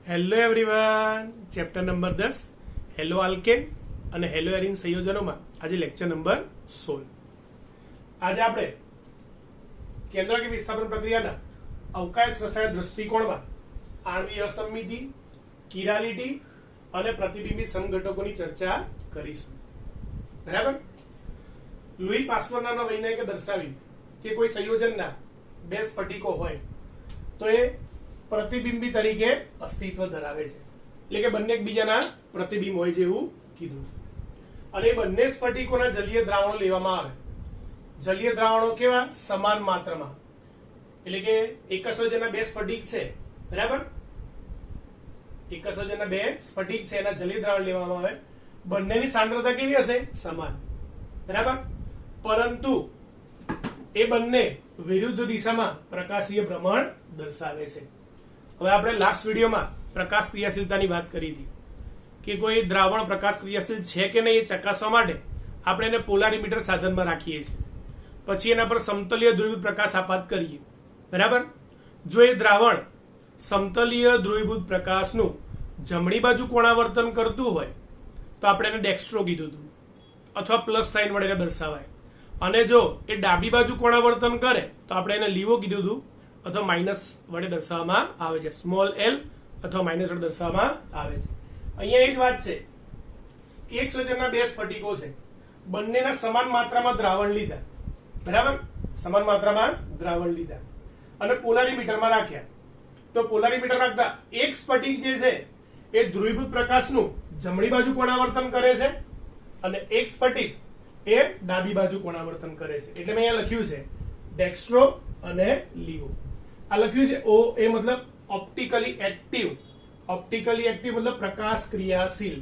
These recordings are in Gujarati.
Hello everyone, chapter number 10 hello alkane અને હેલો એરીન સંયોજનોમાં આજે લેક્ચર નંબર 16. આજે આપણે કેન્દ્રકી વિસ્થાપન પ્રક્રિયાના અવકાશ રસાયણ દૃષ્ટિકોણમાં આણ્વીય અસંમિતિ, કિરાલિટી અને પ્રતિબિંબી સમઘટકોની ચર્ચા કરીશું. બરાબર. લુઈ પાસ્ટર નામના વૈજ્ઞાનિકે દર્શાવ્યું કે કોઈ સંયોજનના બે સ્ફટિકો હોય તો એ પ્રતિબિંબી તરીકે અસ્તિત્વ ધરાવે છે, એટલે કે બંને એકબીજાના પ્રતિબિંબ હોય છે એવું કીધું. અને એ બંને સ્ફટિકોના જલીય દ્રાવણો લેવામાં આવે. જલીય દ્રાવણો કેવા? સમાન માત્રામાં, એટલે કે એક સંયોજનના બે સ્ફટિક છે, બરાબર, એક સંયોજનના બે સ્ફટિક છે, એના જલીય દ્રાવણ લેવામાં આવે. બંનેની સાંદ્રતા કેવી હશે? સમાન, બરાબર, પરંતુ એ બંને વિરુદ્ધ દિશામાં પ્રકાશીય ભ્રમણ દર્શાવે છે. હવે આપણે લાસ્ટ વિડીયોમાં પ્રકાશ ક્રિયાશીલતાની વાત કરી હતી કે કોઈ દ્રાવણ પ્રકાશ ક્રિયાશીલ છે કે નહીં એ ચકાસવા માટે આપણે એને પોલારીમીટર સાધનમાં રાખીએ છીએ. પછી એના પર સમતલીય ધ્રુવીભૂત પ્રકાશ આપાત કરીએ, બરાબર. જો એ દ્રાવણ સમતલીય ધ્રુવીભૂત પ્રકાશનું જમણી બાજુ કોણાવર્તન કરતું હોય તો આપણે એને ડેક્સ્ટ્રો કીધું હતું, અથવા પ્લસ સાઇન વડે દર્શાવાય. અને જો એ ડાબી બાજુ કોણાવર્તન કરે તો આપણે એને લીવો કીધું હતું, અથવા માઇનસ વડે દર્શાવવામાં આવે છે, સ્મોલ એલ અથવા માઇનસ વડે દર્શાવવામાં આવે છે. અહીંયા એ જ વાત છે કે એક સંયોજનના બે સ્ફટિકો છે, બંનેના સમાન માત્રામાં દ્રાવણ લીધા, બરાબર, સમાન માત્રામાં દ્રાવણ લીધા અને પોલારીમીટરમાં રાખ્યા. તો પોલારીમીટર રાખતા એક સ્ફટિક જે છે એ ધ્રુવીભૂત પ્રકાશનું જમણી બાજુ કોણાવર્તન કરે છે અને એક સ્ફટિક એ ડાબી બાજુ કોણાવર્તન કરે છે. એટલે મેં અહીંયા લખ્યું છે ડેક્સ્ટ્રો અને લીવો. આ લખ્યું છે ઓ, એ મતલબ ઓપ્ટિકલી એક્ટિવ. ઓપ્ટિકલી એક્ટિવ મતલબ પ્રકાશ ક્રિયાશીલ.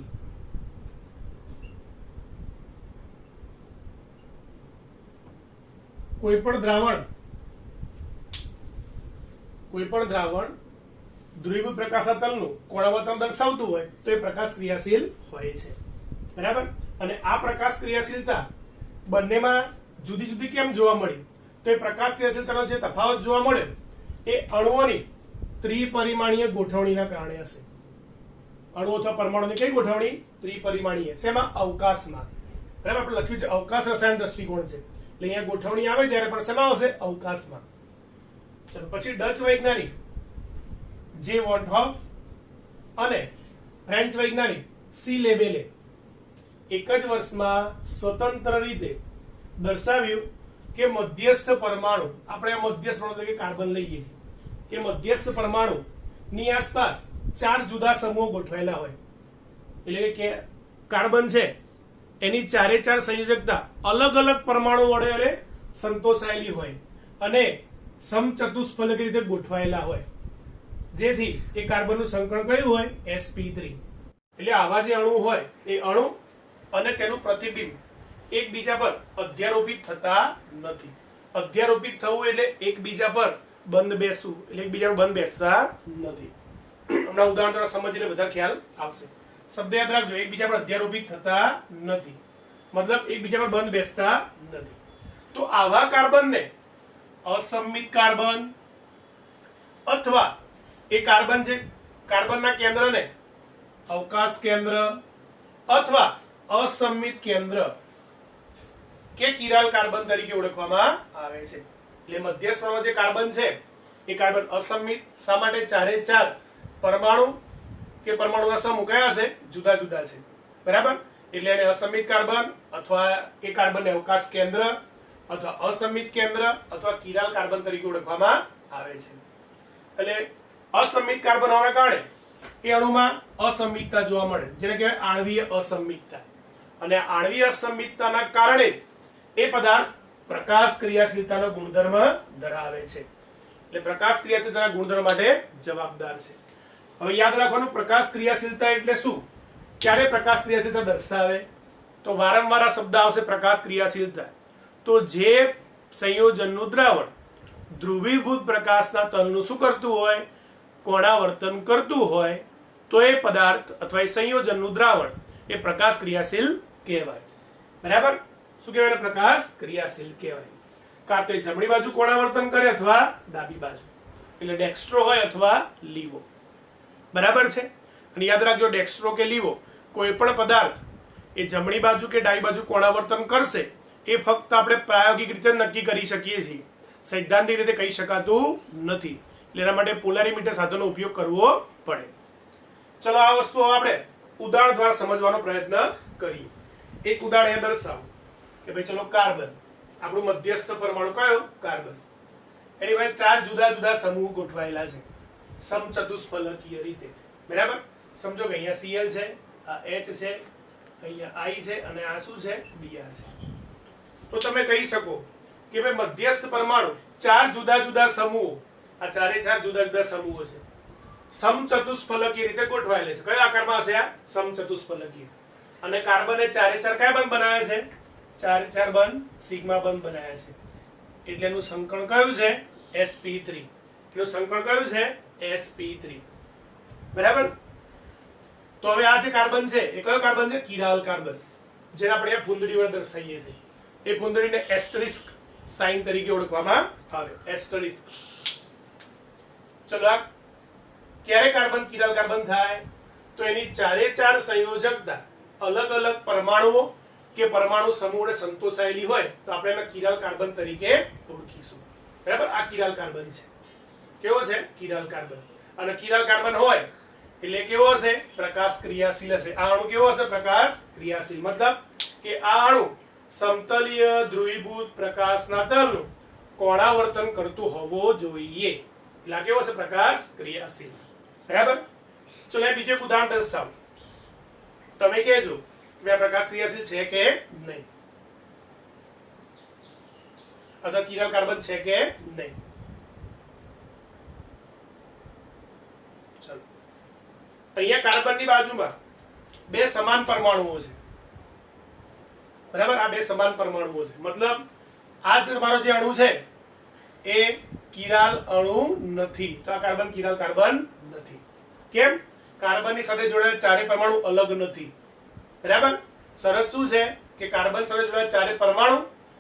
કોઈ પણ દ્રાવણ ધ્રુવીભૂત પ્રકાશાતલનું કોણાવર્તન દર્શાવતું હોય તો એ પ્રકાશ ક્રિયાશીલ હોય છે, બરાબર. અને આ પ્રકાશ ક્રિયાશીલતા બંનેમાં જુદી જુદી કેમ જોવા મળી? તો એ પ્રકાશ ક્રિયાશીલતાનો જે તફાવત જોવા મળે એ અણુઓની ત્રિપરિમાણીય ગોઠવણીના કારણે હશે. અણુ અથવા પરમાણુની કઈ ગોઠવણી? ત્રિપરિમાણીય. શેમાં? અવકાશમાં, બરાબર. આપણે લખ્યું છે અવકાશ રસાયણ દૃષ્ટિકોણ છે, એટલે અહીંયા ગોઠવણી આવે જ્યારે પણ શેમાં આવશે? અવકાશમાં. ચલો, પછી ડચ વૈજ્ઞાનિક જે વોન હોફ અને ફ્રેન્ચ વૈજ્ઞાનિક સી લેબેલે એક જ વર્ષમાં સ્વતંત્ર રીતે દર્શાવ્યું કે મધ્યસ્થ પરમાણુ, આપણે મધ્યસ્થ પરમાણુ તરીકે કાર્બન લઈએ છીએ, કે મધ્યસ્થ પરમાણુ ની આસપાસ ચાર જુદા સમૂહો ગોઠવાયેલા હોય. એટલે કે કાર્બન છે એની ચારે ચાર સંયોજકતા અલગ અલગ પરમાણુ વડે સંતોષાયેલી હોય અને સમચતુષ્ફલક રીતે ગોઠવાયેલા હોય, જેથી એ કાર્બનનું સંકરણ કયું હોય? sp3. એટલે આવા જે અણુ હોય એ અણુ અને તેનું પ્રતિબિંબ એકબીજા પર અધ્યારોપિત થતા નથી. અધ્યારોપિત થવું એટલે એકબીજા પર બંધ બેસવું, એટલે એકબીજા પર બંધ બેસતા નથી. હમણાં ઉદાહરણ દ્વારા સમજીને વધારે ખ્યાલ આવશે. શબ્દ યાદ રાખજો, એકબીજા પર અધ્યારોપિત થતા નથી મતલબ એકબીજા પર બંધ બેસતા નથી. તો આવા કાર્બનને અસંમિત કાર્બન, અથવા એ કાર્બન છે કાર્બનના કેન્દ્રને અવકાશ કેન્દ્ર અથવા અસંમિત કેન્દ્ર કે કિરાલ કાર્બન તરીકે ઓળખવામાં આવે છે. એટલે મધ્યસ્થમાં જે કાર્બન છે એ કાર્બન અસંમિત. શા માટે? ચારે ચાર પરમાણુ કે પરમાણુના સમૂહ કયા છે? જુદા જુદા છે, બરાબર. એટલે એને અસંમિત કાર્બન અથવા એ કાર્બનને અવકાશ કેન્દ્ર અથવા અસંમિત કેન્દ્ર અથવા કિરાલ કાર્બન તરીકે ઓળખવામાં આવે છે. એટલે અસંમિત કાર્બન હોવાના કારણે એ અણુમાં અસંમિતતા જોવા મળે, જેને કહેવાય આણ્વીય અસંમિતતા. અને આણ્વીય અસંમિતતાના કારણે જ એ પદાર્થ પ્રકાશ ક્રિયાશીલતાનો ગુણધર્મ ધરાવે છે. એટલે પ્રકાશ ક્રિયાશીલતાના ગુણધર્મ માટે જવાબદાર છે. હવે યાદ રાખવાનું, પ્રકાશ ક્રિયાશીલતા એટલે શું? ક્યારે પ્રકાશ ક્રિયાશીલતા દર્શાવે? તો વારંવાર આ શબ્દ આવશે, પ્રકાશ ક્રિયાશીલતા. તો જે સંયોજનનું દ્રાવણ ધ્રુવીભૂત પ્રકાશના તલનું શું કરતું હોય? કોણાવર્તન કરતું હોય તો એ પદાર્થ અથવા એ સંયોજનનું દ્રાવણ એ પ્રકાશ ક્રિયાશીલ કહેવાય, બરાબર. શું કહેવાય? પ્રકાશ ક્રિયાશીલ કહેવાય. કાં તો જમણી બાજુ કોણાવર્તન કરે અથવા ડાબી બાજુ, એટલે ડેક્સ્ટ્રો હોય અથવા લીવો. બરાબર છે. અને યાદ રાખજો ડેક્સ્ટ્રો કે લીવો કોઈ પણ પદાર્થ એ જમણી બાજુ કે ડાબી બાજુ કોણાવર્તન કરશે એ ફક્ત આપણે પ્રાયોગિક રીતે નક્કી કરી શકીએ છીએ, સૈદ્ધાંતિક રીતે કહી શકાતું નથી. એટલે એના માટે પોલારીમીટર સાધનનો ઉપયોગ કરવો પડે. ચલો આ વસ્તુઓ આપણે ઉદાહરણ દ્વારા સમજવાનો પ્રયત્ન કરીએ. એક ઉદાહરણ અહીંયા દર્શાવો કે ભાઈ ચલો કાર્બન, આપણું મધ્યસ્થ પરમાણુ કયો? કાર્બન. એની પાસે 4 જુદા જુદા સમૂહ ગોઠવાયેલા છે સમચતુષ્ફલકીય રીતે. બરાબર? સમજો કે અહીંયા Cl છે, આ H છે, અહીંયા I છે અને આ શું છે? Br છે. તો તમે કહી શકો કે ભાઈ મધ્યસ્થ પરમાણુ 4 જુદા જુદા સમૂહો, આ 4 જુદા જુદા સમૂહો છે, સમચતુષ્ફલકીય રીતે ગોઠવાયેલા છે. કયા આકારમાં હશે? આ સમચતુષ્ફલકીય. અને કાર્બને 4 કયા બંધ બનાવ્યા છે? 4 બંધ સિગ્મા બંધ બનાવ્યા છે. એટલે એનું સંકરણ કયું છે? sp3. એનું સંકરણ કયું છે? sp3. બરાબર? તો હવે આ જે કાર્બન છે એ કયો કાર્બન છે? કિરાલ કાર્બન, જેને આપણે આ ફૂંદડી વડે દર્શાવીએ છીએ. એ ફૂંદડીને એસ્ટરિસ્ક સાઇન તરીકે ઓળખવામાં આવે. એસ્ટરિસ્ક. ચલો આ ક્યારે કાર્બન કિરાલ કાર્બન થાય? તો એની 4 સંયોજકતા અલગ અલગ પરમાણુઓ કે પરમાણુ સમૂહને સંતોષાયેલી હોય તો આપણે એને કિરાલ કાર્બન તરીકે ઓળખીશું. બરાબર? આ કિરાલ કાર્બન છે. કેવો છે? Chiral carbon. અને કિરાલ કાર્બન હોય એટલે કેવો હશે? પ્રકાશ ક્રિયાશીલ હશે. આ અણુ કેવો હશે? પ્રકાશ ક્રિયાશીલ. મતલબ કે આ અણુ સમતલીય ધ્રુવીભૂત પ્રકાશના તલનું કોણાવર્તન કરતું હોવો જોઈએ. એટલે આ કેવો હશે? પ્રકાશ ક્રિયાશીલ. બરાબર? ચલો બીજું એક ઉદાહરણ દર્શાવો. તમે કહેજો કે આ પ્રકાશ ક્રિયાશીલ છે કે નહીં, અથવા કિરાલ કાર્બન છે કે નહીં. ચલો અહીંયા કાર્બનની બાજુમાં 2 સમાન પરમાણુઓ છે. બરાબર? આ 2 સમાન પરમાણુઓ છે. મતલબ આ જે તમારો જે અણુ છે એ કિરાલ અણુ નથી. તો આ કાર્બન કિરાલ કાર્બન નથી. કેમ? કાર્બનની સાથે જોડાયેલા 4 પરમાણુ અલગ નથી. બરાબર? શરત શું છે કે કાર્બન સાથે જોડાયેલા 4 પરમાણુ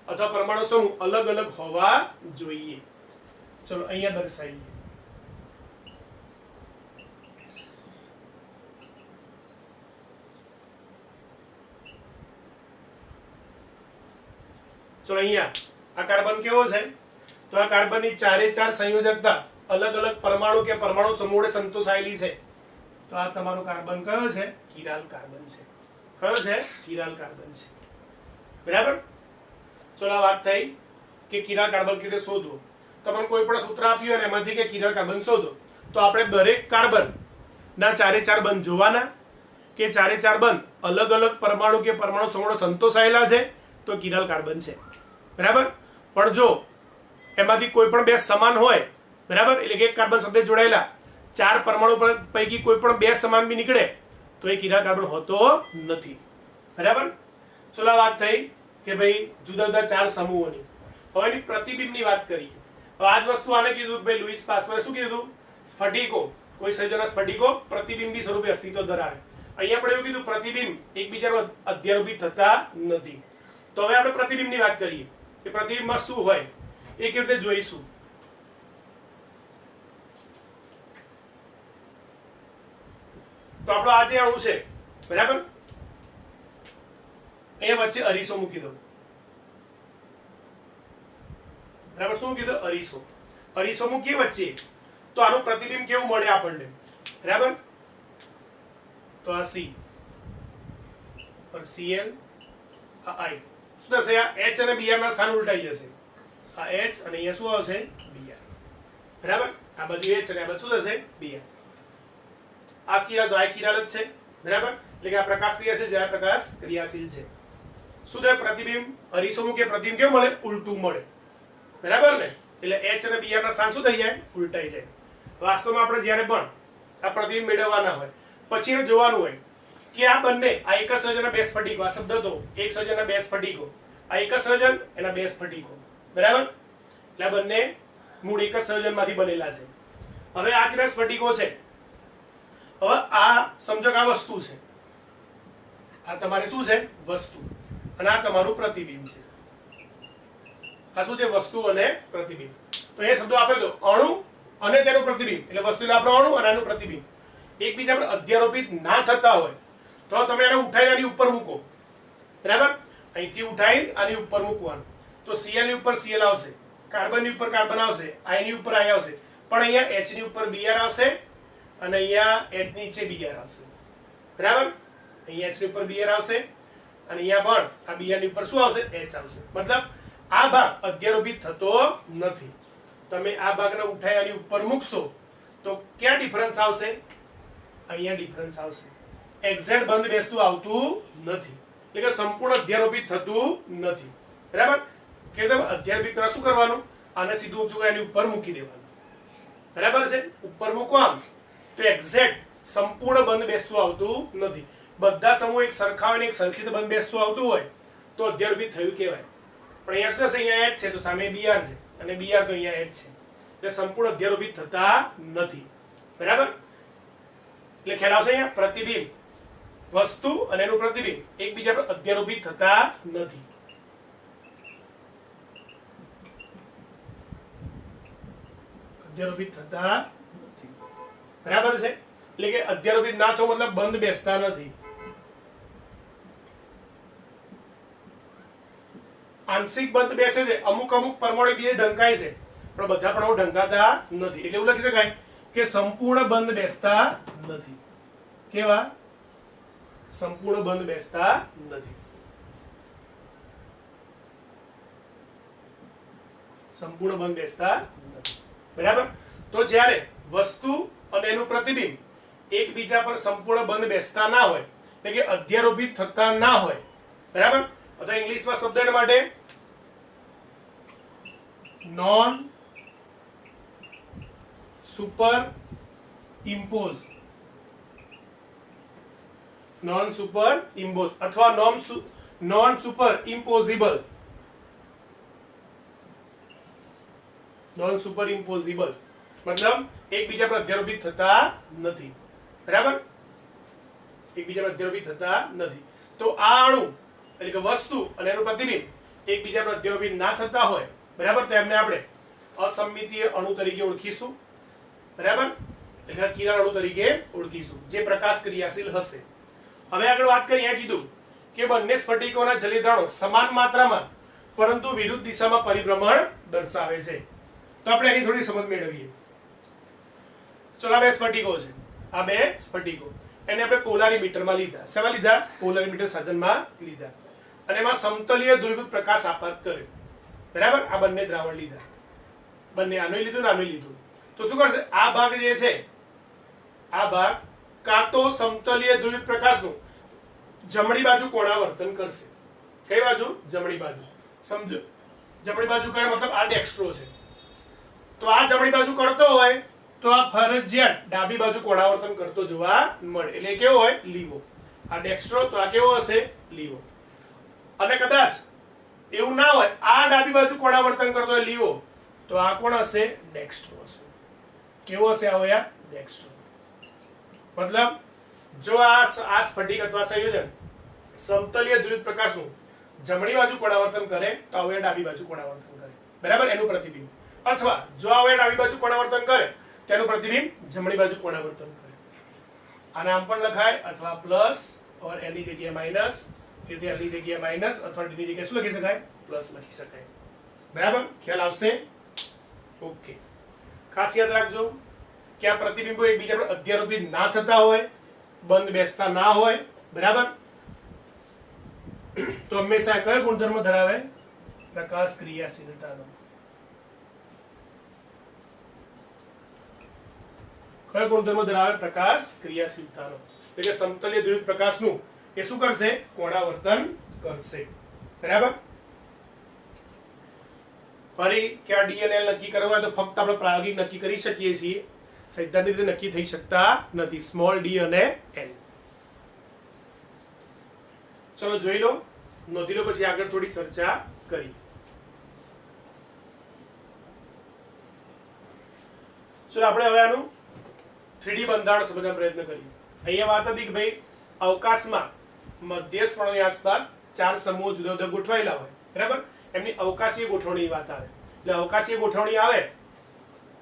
અથવા પરમાણુ સમૂહ અલગ અલગ હોવા જોઈએ. ચલો અહીંયા દર્શાવીએ. ચલો અહીંયા આ કાર્બન કેવો છે? તો આ કાર્બનની 4 સંયોજકતા અલગ અલગ પરમાણુ કે પરમાણુ સમૂહને સંતોષાયેલી છે. તો આ તમારો કાર્બન કયો છે? કિરાલ કાર્બન છે. કયો છે? કિરાલ કાર્બન છે. બરાબર? ચલો આ વાત થઈ કે કિરાલ કાર્બન કેવી રીતે શોધવો. તમને કોઈ પણ સૂત્ર આપ્યું અને એમાંથી કે કિરાલ કાર્બન શોધો તો આપણે દરેક કાર્બન ના 4 બંધ જોવાના કે 4 બંધ અલગ અલગ પરમાણુ કે પરમાણુ સમૂહને સંતોષાયેલા છે તો કિરાલ કાર્બન છે. બરાબર? પણ જો એમાંથી કોઈ પણ 2 સમાન હોય, બરાબર, એટલે કે એક કાર્બન સાથે જોડાયેલા 4 પરમાણુ પૈકી કોઈ પણ 2 સમાન બી નીકળે તો એ કિરાલ કાર્બન હોતો નથી. બરાબર? ચલો આ વાત થઈ કે ભાઈ જુદા જુદા 4 સમૂહોની. હવે એની પ્રતિબિંબની વાત કરીએ. હવે આ જ વસ્તુ આને કીધું કે ભાઈ લુઈસ પાસ્ટરે શું કીધું? સ્ફટિકો, કોઈ સંયોજનના સ્ફટિકો પ્રતિબિંબી સ્વરૂપે અસ્તિત્વ ધરાવે. અહીંયા આપણે એવું કીધું પ્રતિબિંબ એકબીજા અધ્યારોપિત થતા નથી. તો હવે આપણે પ્રતિબિંબની વાત કરીએ કે પ્રતિબિંબમાં શું હોય એ કેવી રીતે જોઈશું. તો આપણો આ જે અણુ છે, બરાબર, અહીંયા વચ્ચે અરીસો મૂકી દો. બરાબર? શું મૂકી દો? અરીસો. અરીસો મૂકીએ વચ્ચે તો આનું પ્રતિબિંબ કેવું મળે આપણને? બરાબર? તો આ C પર Cl, આ I. શું થશે? આ H અને Br ના સ્થાન ઉલટાઈ જશે. આ H અને અહીંયા શું આવશે? Br. બરાબર? આ બાજુ H અને આ બાજુ શું થશે? Br. આ કિરાલ તો આ કિરાલ જ છે. બરાબર? એટલે કે આ પ્રકાશ ક્રિયાશીલ છે, આ પ્રકાશ ક્રિયાશીલ છે. શું થાય? પ્રતિબિંબ અરીસો મૂકે પ્રતિબિંબ કેવું મળે? ઉલટું મળે. બરાબર ને? એટલે H અને Br ના સ્થાન શું થઈ જાય? ઉલટાઈ જાય. વાસ્તવમાં આપણે જ્યારે પણ આ પ્રતિબિંબ મેળવવાના હોય પછી એ જોવાનું હોય કે આ બંને, આ એક જ સંયોજનના 2 સ્ફટિકો, આ શબ્દ તો એક સંયોજનના 2 સ્ફટિકો, આ એક જ સંયોજન એના 2 સ્ફટિકો. બરાબર? એટલે આ બંને મૂળ એક જ સંયોજનમાંથી બનેલા છે. હવે આ જે સ્ફટિકો છે, હવે આ સમજો કે આ વસ્તુ છે, આ તમારે શું છે? વસ્તુ. અને આ તમારું પ્રતિબિંબ છે. આ શું છે? વસ્તુ અને પ્રતિબિંબ. તો એ શબ્દો આપણે દો, અણુ અને તેનું પ્રતિબિંબ. એટલે વસ્તુ એટલે આપણો અણુ અને આનું પ્રતિબિંબ. એકબીજા પર અધ્યારોપિત ના થતા હોય તો તમે એને ઉઠાઈને આની ઉપર મૂકો, બરાબર? અહીંથી ઉઠાઈ આની ઉપર મૂકવાનું તો Cl ની ઉપર Cl આવશે, કાર્બન ની ઉપર કાર્બન આવશે, I ની ઉપર I આવશે, પણ અહીંયા H ની ઉપર Br આવશે અને અહીંયા H નીચે Br આવશે, બરાબર? અહીંયા H ની ઉપર Br આવશે અને અહીંયા પણ આ Br ની ઉપર શું આવશે? H આવશે. મતલબ આ ભાગ અધ્યારોપિત થતો નથી. તમે આ ભાગને ઉઠાઈ આની ઉપર મૂકશો તો ક્યાં ડિફરન્સ આવશે? અહીંયા ડિફરન્સ આવશે. એક્ઝેક્ટ બંધ બેસતું આવતું નથી, એટલે કે સંપૂર્ણ અધ્યારોપિત થતું નથી, બરાબર? કે તમે અધ્યારોપિત કરવા શું કરવાનું? આને સીધું ઊંચું એની ઉપર મૂકી દેવાનું, બરાબર છે? ઉપર મૂકો આમ તો એક્ઝેક્ટ સંપૂર્ણ બંધ બેસતું આવતું નથી. બધા સમૂહ એક સરખા હોય ને એક સરખી રીતે બંધ બેસતું આવતું હોય તો અધ્યારોપિત થયું કહેવાય. પણ અહીંયા શું થશે? અહીંયા H છે તો સામે Br છે અને Br તો અહીંયા H છે, એટલે સંપૂર્ણ અધ્યારોપિત થતા નથી, બરાબર? એટલે ખ્યાલ આવશે? અહીંયા પ્રતિબિંબ વસ્તુ અને એનું પ્રતિબિંબ એકબીજા પર અધ્યારોપિત થતા નથી. અધ્યારોપિત થતા નથી, બરાબર છે? એટલે કે અધ્યારોપિત ના થવું મતલબ બંધ બેસતા નથી. આંશિક બંધ બેસે છે, અમુક અમુક પરમાણુ બીજે ઢંકાય છે પણ બધા પરમાણુ ઢંકાતા નથી, એટલે એવું લખી શકાય કે સંપૂર્ણ બંધ બેસતા નથી. કેવા? સંપૂર્ણ બંધ બેસતા નથી. સંપૂર્ણ બંધ બેસતા નથી, બરાબર? તો જ્યારે વસ્તુ અને એનું પ્રતિબિંબ એકબીજા પર સંપૂર્ણ બંધ બેસતા ના હોય, એટલે કે અધ્યારોપિત થતા ના હોય, બરાબર? અથવા ઇંગ્લિશમાં શબ્દ એના માટે non super impose, non super impose અથવા નોન સુપર ઇમ્પોઝિબલ, નોન સુપર ઇમ્પોઝિબલ મતલબ એકબીજા પર અધ્યારોપિત થતા નથી, બરાબર? એકબીજા પર અધ્યારોપિત થતા નથી. તો આ અણુ એટલે કે વસ્તુ અને એનું પ્રતિબિંબ એકબીજા પર અધ્યારોપિત ના થતા હોય, બરાબર? તો એમને આપણે અસંમિતીય અણુ તરીકે ઓળખીશું, બરાબર? એટલે કિરણ અણુ તરીકે ઓળખીશું જે પ્રકાશ ક્રિયાશીલ હશે. હવે આગળ વાત કરીએ. અહીંયા કીધું કે બંને સ્ફટિકોના જલિયદ્રાવણો સમાન માત્રામાં પરંતુ વિરુદ્ધ દિશામાં પરિભ્રમણ દર્શાવે છે. તો આપણે એની થોડી સમજ મેળવીએ. ચલો, આ બે સ્ફટિકો છે, આ બે સ્ફટિકો એને આપણે પોલારીમીટરમાં લીધા. શેમાં લીધા? પોલારીમીટર સાધનમાં લીધા અને એમાં સમતલીય ધ્રુવીકૃત પ્રકાશ આપાત કર્યો, બરાબર? આ બંને દ્રાવણ લીધા, બંને આનું લીધું ને આનું લીધું. તો શું કરશે? આ ભાગ જે છે આ ભાગ કાં તો સમતલીય ધ્રુવીકૃત પ્રકાશનું જમણી બાજુ કોણાવર્તન કરશે. કઈ બાજુ? જમણી બાજુ. સમજો, જમણી બાજુ કરે મતલબ આ ડેક્સ્ટ્રો છે, તો આ જમણી બાજુ કરતો હોય તો આ ફરજિયાત ડાબી બાજુ કોણાવર્તન કરતો જોવા મળે, એટલે કેવો હોય? લીવો. આ ડેક્સ્ટ્રો તો આ કેવો હશે? લીવો. અને કદાચ એવું ના હોય, આ ડાબી બાજુ કોણાવર્તન કરતો હોય લીવો, તો આ કોણ હશે? ડેક્સ્ટ્રો હશે. કેવો હશે? આ હોય ડેક્સ્ટ્રો. મતલબ જો આ સ્ફટિક અથવા સંયોજન સમતલીય ધ્રુવિત પ્રકાશનું જમણી બાજુ કોણાવર્તન કરે તો આ ડાબી બાજુ કોણાવર્તન કરે, બરાબર? એનું પ્રતિબિંબ. અથવા જો આ ડાબી બાજુ કોણાવર્તન કરે તેનું પ્રતિબિંબ જમણી બાજુ કોણાવર્તન કરે. આને આમ પણ લખાય અથવા પ્લસ ઓર એની જગ્યાએ માઈનસ, એટલે એની જગ્યાએ માઈનસ અથવા ડી ની જગ્યાએ શું લખી શકાય? પ્લસ લખી શકાય, બરાબર? ખ્યાલ આવશે? ઓકે. ખાસ યાદ રાખજો કે આ પ્રતિબિંબો એકબીજા પર અધ્યારોપિત ના થતા હોય, બંધ બેસતા ના હોય, બરાબર? તો હંમેશા કયો ગુણધર્મ ધરાવે? પ્રકાશ ક્રિયાશીલતાનો. કયો ગુણધર્મ ધરાવે? પ્રકાશ ક્રિયાશીલતાનો. એટલે કે સમતલીય ધ્રુવિત પ્રકાશનું એ શું કરશે? કોણાવર્તન કરશે, બરાબર? ફરી કે આ ડી અને એલ નક્કી કરવા હોય તો ફક્ત આપણે પ્રાયોગિક નક્કી કરી શકીએ છીએ, સૈદ્ધાંતિક રીતે નક્કી થઈ શકતા નથી. સ્મોલ ડી અને એલ. ચલો જોઈ લો, નોંધી લો, પછી આગળ થોડી ચર્ચા કરી. ચલો આપણે હવે આનું 3D બંધારણ સમજવાનો પ્રયત્ન કરીએ. અહીંયા વાત હતી કે ભાઈ અવકાશમાં મધ્યસ્થની આસપાસ 4 સમૂહો જુદા જુદા ગોઠવાયેલા હોય, બરાબર? એમની અવકાશીય ગોઠવણી વાત આવે. એટલે અવકાશીય ગોઠવણી આવે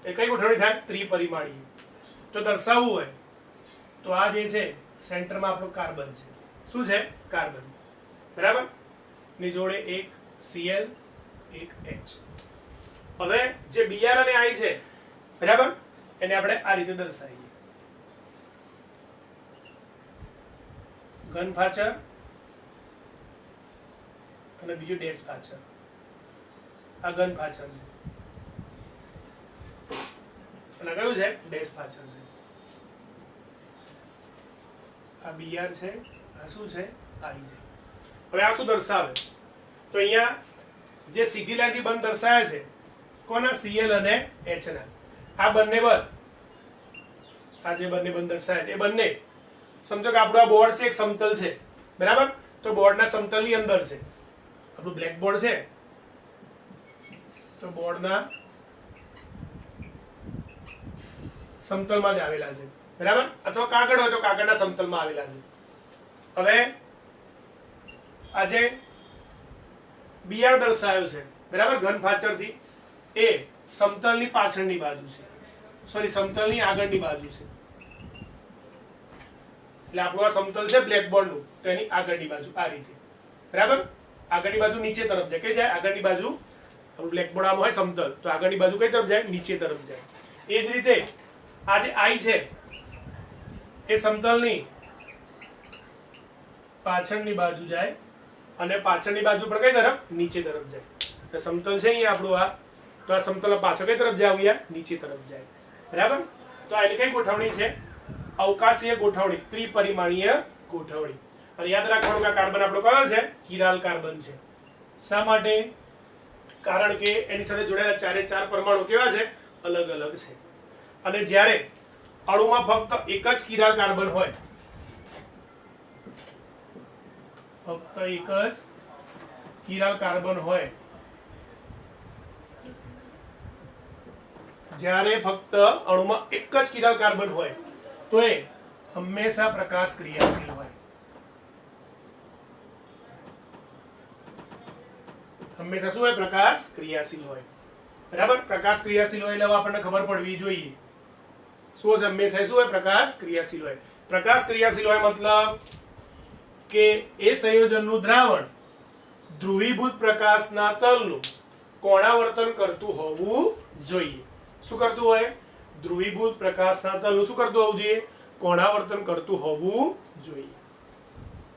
એ કઈ ગોઠવણી થાય? ત્રિપરિમાણીય. તો દર્શાવવું હોય તો આ જે છે સેન્ટરમાં આપણો કાર્બન છે. શું છે? કાર્બન. બરાબર. ની જોડે એક Cl એક H. હવે જે Br અને I છે બરાબર એને આપણે આ રીતે દર્શાવીએ. ઘન ફાચર અને બીજું ડેશ ફાચર. આ ઘન ફાચર છે અને કયું છે? ડેશ ફાચર છે. આ Br છે, આ શું છે? I છે. હવે આ શું દર્શાવે? તો અહીંયા જે સીધી લાઈનથી બંધ દર્શાવે છે કોના? Cl અને H ના. આ બંને બંધ, આ જે બંને બંધ દર્શાવે છે એ બંને સમજો કે આપણું આ બોર્ડ છે એક સમતલ છે બરાબર. તો બોર્ડના સમતલની અંદર છે આપણું બ્લેક બોર્ડ છે. તો બોર્ડના સમતલમાં જ આવેલા છે બરાબર. અથવા કાગળ હોય તો કાગળના સમતલમાં આવેલા છે. હવે આ જે Br દર્શાવ્યો છે બરાબર ઘન ફાચરથી એ સમતલની પાછળની બાજુ છે, સોરી સમતલની આગળની બાજુ છે. એટલે આપણું આ સમતલ છે બ્લેકબોર્ડનું તો એની આગળની બાજુ આ રીતે બરાબર. આગળની બાજુ નીચે તરફ જાય. કઈ જાય? આગળની બાજુ. આપણું બ્લેકબોર્ડ આમ હોય સમતલ તો આગળની બાજુ કઈ તરફ જાય? નીચે તરફ જાય. એ જ રીતે આ જે I છે એ સમતલની પાછળની બાજુ જાય અને પાછળની બાજુ પણ કઈ તરફ? નીચે તરફ જાય. તો સમતલ છે અહીંયા આપણું આ, તો આ સમતલ પાછળ કઈ તરફ જાય? આવ્યા નીચે તરફ જાય બરાબર. તો આની કઈ ગોઠવણી છે? અવકાશીય ગોઠવણી, ત્રિપરિમાણીય ગોઠવણી. અને યાદ રાખવાનું કે આ કાર્બન આપણો કયો છે? કિરાલ કાર્બન છે. શા માટે? કારણ કે એની સાથે જોડાયેલા ચારે ચાર પરમાણુ કેવા છે? અલગ અલગ છે. અને જ્યારે અણુમાં ફક્ત એક જ કિરાલ કાર્બન હોય, ફક્ત એક જ કિરાલ કાર્બન હોય, જ્યારે ફક્ત અણુમાં એક જ કિરાલ કાર્બન હોય તો એ હંમેશા પ્રકાશ ક્રિયાશીલ હોય. હંમેશા શું હોય? પ્રકાશ ક્રિયાશીલ હોય બરાબર. પ્રકાશ ક્રિયાશીલ હોય એટલે આપણને ખબર પડવી જોઈએ શું છે? હંમેશા શું હોય? પ્રકાશ ક્રિયાશીલ હોય. પ્રકાશ ક્રિયાશીલ હોય મતલબ કે એ સંયોજનનું દ્રાવણ ધ્રુવીભૂત પ્રકાશના તલનું કોણાવર્તન કરતું હોવું જોઈએ. શું કરતું હોય? ધ્રુવીભૂત પ્રકાશના તલનું શું કરતું હોવું જોઈએ? કોણાવર્તન કરતું હોવું જોઈએ.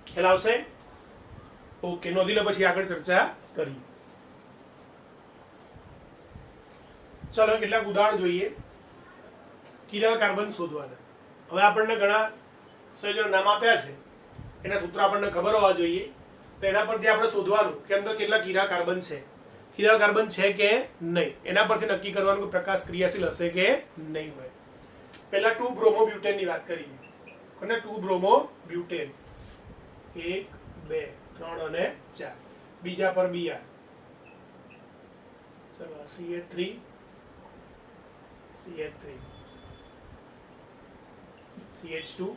ખ્યાલ આવશે? ઓકે, નોંધી લો, પછી આગળ ચર્ચા કરી. ચલો કેટલાક ઉદાહરણ જોઈએ કિરાલ કાર્બન શોધવાના. હવે આપણને ઘણા સંયોજનો નામ આપ્યા છે, એના સૂત્રો આપણને ખબર હોવા જોઈએ. તો એના પરથી આપણે શોધવાનું કે અંદર કેટલા કિરાલ કાર્બન છે. કિરાલ કાર્બન છે કે નહીં એના પરથી નક્કી કરવાનું કે પ્રકાશ ક્રિયાશીલ હશે કે નહીં હોય. પહેલા 2 બ્રોમોબ્યુટેન ની વાત કરીએ. કોને? 2 બ્રોમોબ્યુટેન. 1 2 3 અને 4. બીજા પર Br. ચલો CH3 CH3 CH2.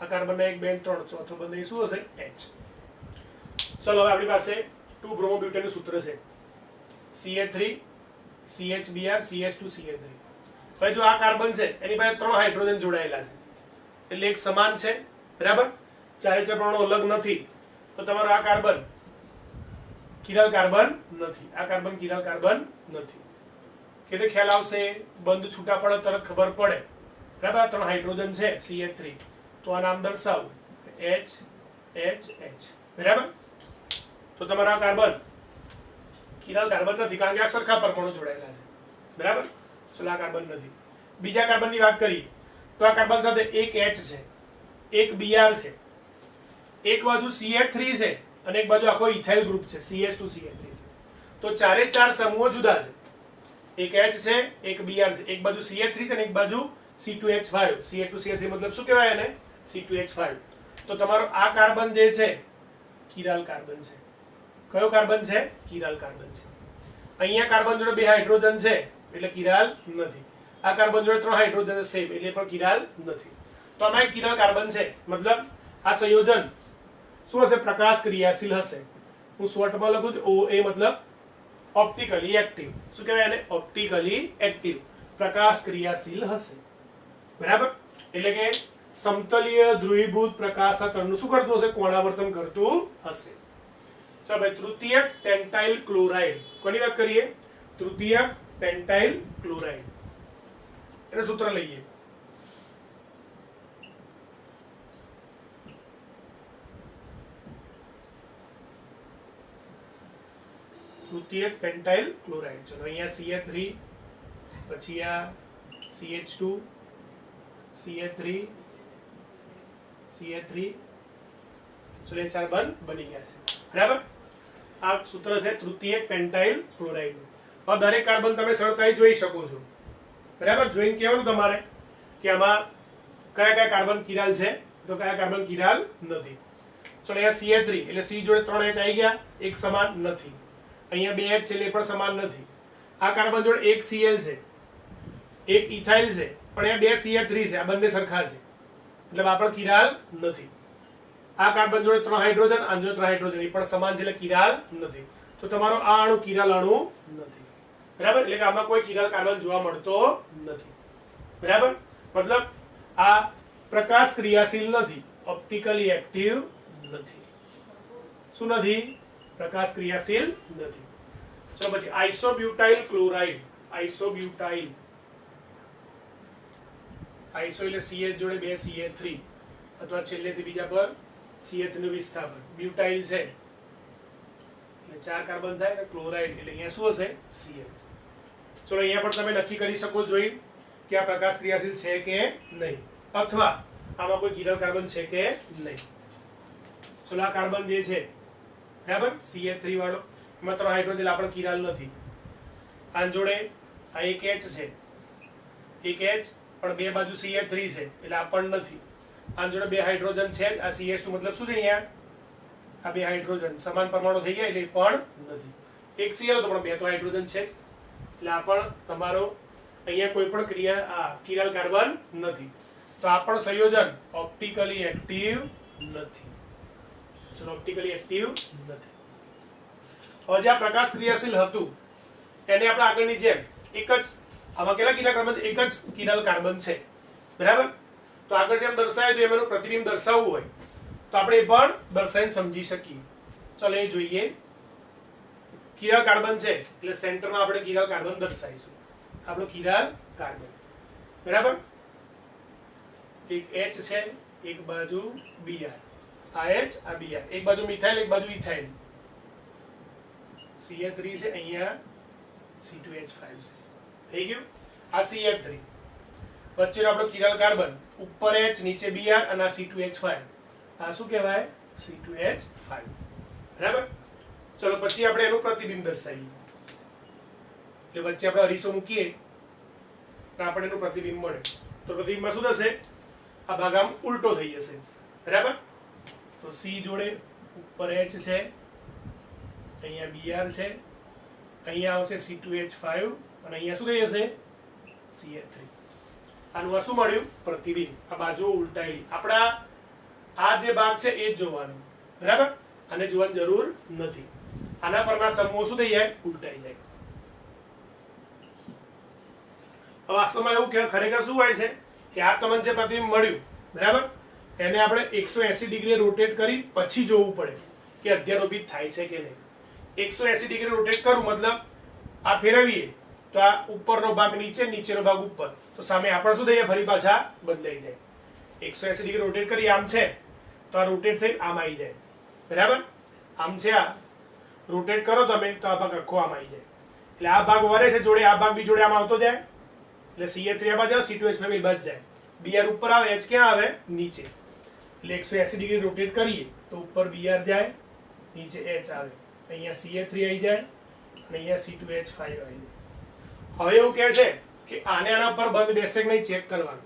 આ કાર્બનના એક બેન્ડ 3, ચોથો બંધ શું હશે? H. ચલો હવે આપણી પાસે 2 બ્રોમોબ્યુટેન નું સૂત્ર છે CH3 CHBr CH2 CH3. હવે જો આ કાર્બન છે એની પાસે 3 હાઇડ્રોજન જોડાયેલા છે એટલે એક સમાન છે બરાબર. ચારે ચાર પરમાણુ અલગ નથી તો તમારો આ કાર્બન કિરાલ કાર્બન નથી. આ કાર્બન કિરાલ કાર્બન નથી. કે તો ખ્યાલ આવશે? બંધ છૂટા પડે તરત ખબર પડે બરાબર. આ 3 હાઇડ્રોજન છે CH3 તો આ નામ દર્શાવું H H H બરાબર. તો તમારો આ કાર્બન કિરાલ કાર્બન નથી કારણ કે આ સરખા પરમાણુ જોડાયેલા છે બરાબર. ચલો આ કાર્બન નથી. બીજા કાર્બનની વાત કરીએ તો આ કાર્બન સાથે એક H છે, એક Br છે, એક બાજુ CH3 છે અને એક બાજુ આખો ઇથાઇલ ગ્રુપ છે CH2 CH3 છે. તો ચારે ચાર સમૂહો જુદા છે. એક H છે, એક Br છે, એક બાજુ CH3 છે અને એક બાજુ C2H5. CH2 CH3 મતલબ શું કહેવાય એને? C2H5. તો તમારો આ કાર્બન જે છે કિરાલ કાર્બન છે. કયો કાર્બન છે? કિરાલ કાર્બન છે. અહીંયા કાર્બન જોડે 2 હાઇડ્રોજન છે એટલે કિરાલ નથી. આ કાર્બન જોડે 3 હાઇડ્રોજન છે સેમ એટલે પણ કિરાલ નથી. તો આમાં એક કિરાલ કાર્બન છે મતલબ આ સંયોજન શું હશે? પ્રકાશ ક્રિયાશીલ હશે. હું શોર્ટમાં લખું છું OA મતલબ ઓપ્ટિકલી એક્ટિવ. શું કહેવાય એને? Optically active. પ્રકાશ ક્રિયાશીલ હશે બરાબર. એટલે કે સમતલીય ધ્રુવીભૂત પ્રકાશા તરણનું શું કરતું હશે? કોણાવર્તન કરતું હશે. ચાલો ભાઈ, તૃતીયક પેન્ટાઇલ ક્લોરાઇડ. કોની વાત કરીએ? તૃતીયક પેન્ટાઇલ ક્લોરાઇડ. એનું સૂત્ર લઈએ. તૃતીયક પેન્ટાઇલ ક્લોરાઇડ. ચલો અહીંયા CH3, પછી આ CH2, CH3, CH3. ચલો એ 4 બંધ બની ગયા છે. બરાબર? આ સૂત્ર છે તૃતીયક પેન્ટાઇલ ક્લોરાઇડ. હવે દરેક કાર્બન તમે સરળતાથી જોઈ શકો છો. બરાબર? જોઈને કહેવાનું તમારે કે આમાં કયા કયા કાર્બન કિરાલ છે, તો કયા કાર્બન કિરાલ નથી. ચલો અહીંયા CH3 એટલે C જોડે 3 H આવી ગયા, એક સમાન નથી. અહીંયા 2 H છે એટલે પણ સમાન નથી. આ કાર્બન જોડે એક Cl છે, એક ઇથાઇલ છે, પણ અહીંયા 2 CH3 છે, આ બંને સરખા છે એટલે આ પણ કિરાલ નથી. આ કાર્બન જોડે 3 હાઇડ્રોજન, આની જોડે 3 હાઇડ્રોજન, એ પણ સમાન છે એટલે કિરાલ નથી. તો તમારો આ અણુ કિરાલ અણુ નથી. બરાબર? એટલે કે આમાં કોઈ કિરાલ કાર્બન જોવા મળતો નથી. બરાબર? મતલબ આ પ્રકાશ ક્રિયાશીલ નથી, ઓપ્ટિકલી એક્ટિવ નથી. શું નથી? પ્રકાશ ક્રિયાશીલ નથી. ચલો પછી આઇસોબ્યુટાઇલ ક્લોરાઇડ. આઇસોબ્યુટાઇલ, આઇસો એટલે CH જોડે 2 CH3 અથવા છેલ્લેથી બીજા પર CH નું વિસ્થાપન. બ્યુટાઇલ છે એટલે 4 કાર્બન થાય અને ક્લોરાઇડ એટલે અહીંયા શું હશે? Cl. ચલો અહીંયા પણ તમે નક્કી કરી શકો છો કે આ પ્રકાશ ક્રિયાશીલ છે કે નહીં, અથવા આમાં કોઈ કિરલ કાર્બન છે કે નહીં. ચલો આ કાર્બન જે છે, બરાબર, CH3 વાળો, એમાં 3 હાઇડ્રોજન આપણે કિરાલ નથી. આન જોડે આ એક H છે, એક H પણ બે બાજુ CH3 છે એટલે આ પણ નથી. આન જોડે 2 હાઇડ્રોજન છે, આ CH2 મતલબ શું છે? અહીંયા આ 2 હાઇડ્રોજન સમાન પરમાણુ થઈ ગયા એટલે પણ નથી. એક Cl હતો પણ 2 તો હાઇડ્રોજન છે એટલે આ પણ તમારો અહીંયા કોઈ પણ ક્રિયા આ કિરાલ કાર્બન નથી. તો આ પણ સંયોજન ઓપ્ટિકલી એક્ટિવ નથી. ચલો ઓપ્ટિકલી એક્ટિવ નથી. હવે જે આ પ્રકાશ ક્રિયાશીલ હતું એને આપણે આગળની જેમ એક જ આમાં કેટલા કિરાલ કાર્બન? એક જ કિરાલ કાર્બન છે. બરાબર? તો આગળ જેમ દર્શાવ્યું તો એનું પ્રતિબિંબ દર્શાવવું હોય તો આપણે એ પણ દર્શાવીને સમજી શકીએ. ચલો એ જોઈએ. કિરાલ કાર્બન છે એટલે સેન્ટરમાં આપણે કિરાલ કાર્બન દર્શાવીશું. આપણો કિરાલ કાર્બન, બરાબર, એક H છે, એક બાજુ Br, આ H આ Br, એક બાજુ મિથાઇલ એક બાજુ ઇથાઇલ, CH3 છે, અહીંયા C2H5 છે. થઈ ગયું? આ CH3 વચ્ચેનો આપણો કિરાલ કાર્બન, ઉપર H નીચે Br અને આ C2H5, આ શું કહેવાય? C2H5. બરાબર? ચલો પછી આપણે એનું પ્રતિબિંબ દર્શાવીએ. એટલે વચ્ચે આપણે અરીસો મૂકીએ તો આપણે એનું પ્રતિબિંબ મળે. તો પ્રતિબિંબમાં શું થશે? આ ભાગ આમ ઉલટો થઈ જશે. બરાબર? તો C જોડે ઉપર H છે, અહીંયા Br છે, અહીંયા આવશે C2H5 અને અહીંયા શું થઈ જશે? CH3. આનું આ શું મળ્યું? પ્રતિબિંબ. આ બાજુ ઉલટાયેલી. આપણા આ જે ભાગ છે એ જ જોવાનું. બરાબર? આને જોવાની જરૂર નથી. આના પરના સમૂહો શું થઈ જાય? ઉલટાઈ જાય. વાસ્તવમાં એવું કે ખરેખર શું હોય છે કે આ તમને જે પ્રતિબિંબ મળ્યું, બરાબર, એને આપણે 180 ડિગ્રી રોટેટ કરી પછી જોવું પડે કે અધ્યારોપિત થાય છે કે નહીં. 180 ડિગ્રી રોટેટ કરું મતલબ આ ફેરવીએ તો આ ઉપરનો ભાગ નીચે, નીચેનો ભાગ ઉપર, તો સામે આપણે શું થઈ જાય? ફરી પાછા બદલાઈ જાય. 180 ડિગ્રી રોટેટ કરી આમ છે તો આ રોટેટ થઈ આમ આવી જાય. બરાબર? આમ છે, આ રોટેટ કરો તમે તો આ ભાગ આખો આમ આવી જાય. એટલે આ ભાગ વરે છે જોડે, આ ભાગ બી જોડે આમ આવતો જાય. એટલે CH3 આ બાજુ, C2H5 એ બાજુ જાય. Br ઉપર આવે, H ક્યાં આવે? નીચે. એટલે 180 ડિગ્રી રોટેટ કરીએ તો ઉપર Br જાય, નીચે H આવે, અહીંયા CH3 આવી જાય અને અહીંયા C2H5 આવી જાય. હવે એવું કહે છે કે આને આના પર બંધ બેસે કે નહીં ચેક કરવાનું.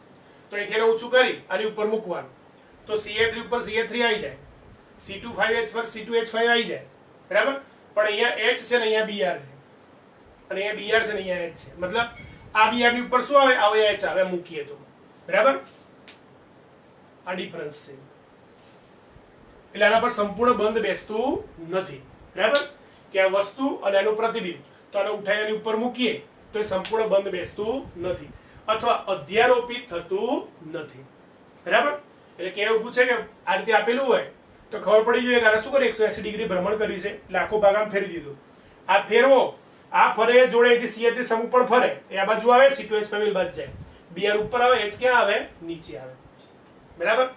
તો અહીંથી એને ઊંચું કરી આની ઉપર મૂકવાનું તો CH3 ઉપર CH3 આવી જાય, C2H5 પર C2H5 આવી જાય. બરાબર? પણ અહીંયા H છે ને અહીંયા Br છે, અને અહીંયા Br છે ને અહીંયા H છે. મતલબ આ Br ની ઉપર શું આવે? આવે H આવે. મૂકીએ તો બરાબર આ ડિફરન્સ છે. એટલે આના પર સંપૂર્ણ બંધ બેસતું નથી. બરાબર? કે આ વસ્તુ અને એનું પ્રતિબિંબ, તો આને ઉઠાઈને એની ઉપર મૂકીએ તો એ સંપૂર્ણ બંધ બેસતું નથી અથવા અધ્યારોપિત થતું નથી. બરાબર. એટલે કે એવું પૂછે કે આ રીતે આપેલું હોય તો ખબર પડી જોઈએ કે આને શું કરે 180 ડિગ્રી ભ્રમણ કર્યું છે એટલે આખો ભાગ આમ ફેરવી દીધો. આ ફેરવો આ ફરે જોડે અહીંથી CH સમૂહ પણ ફરે એ આ બાજુ આવે C2H ફેમિલ બાદ જાય Br ઉપર આવે H ક્યાં આવે નીચે આવે. બરાબર.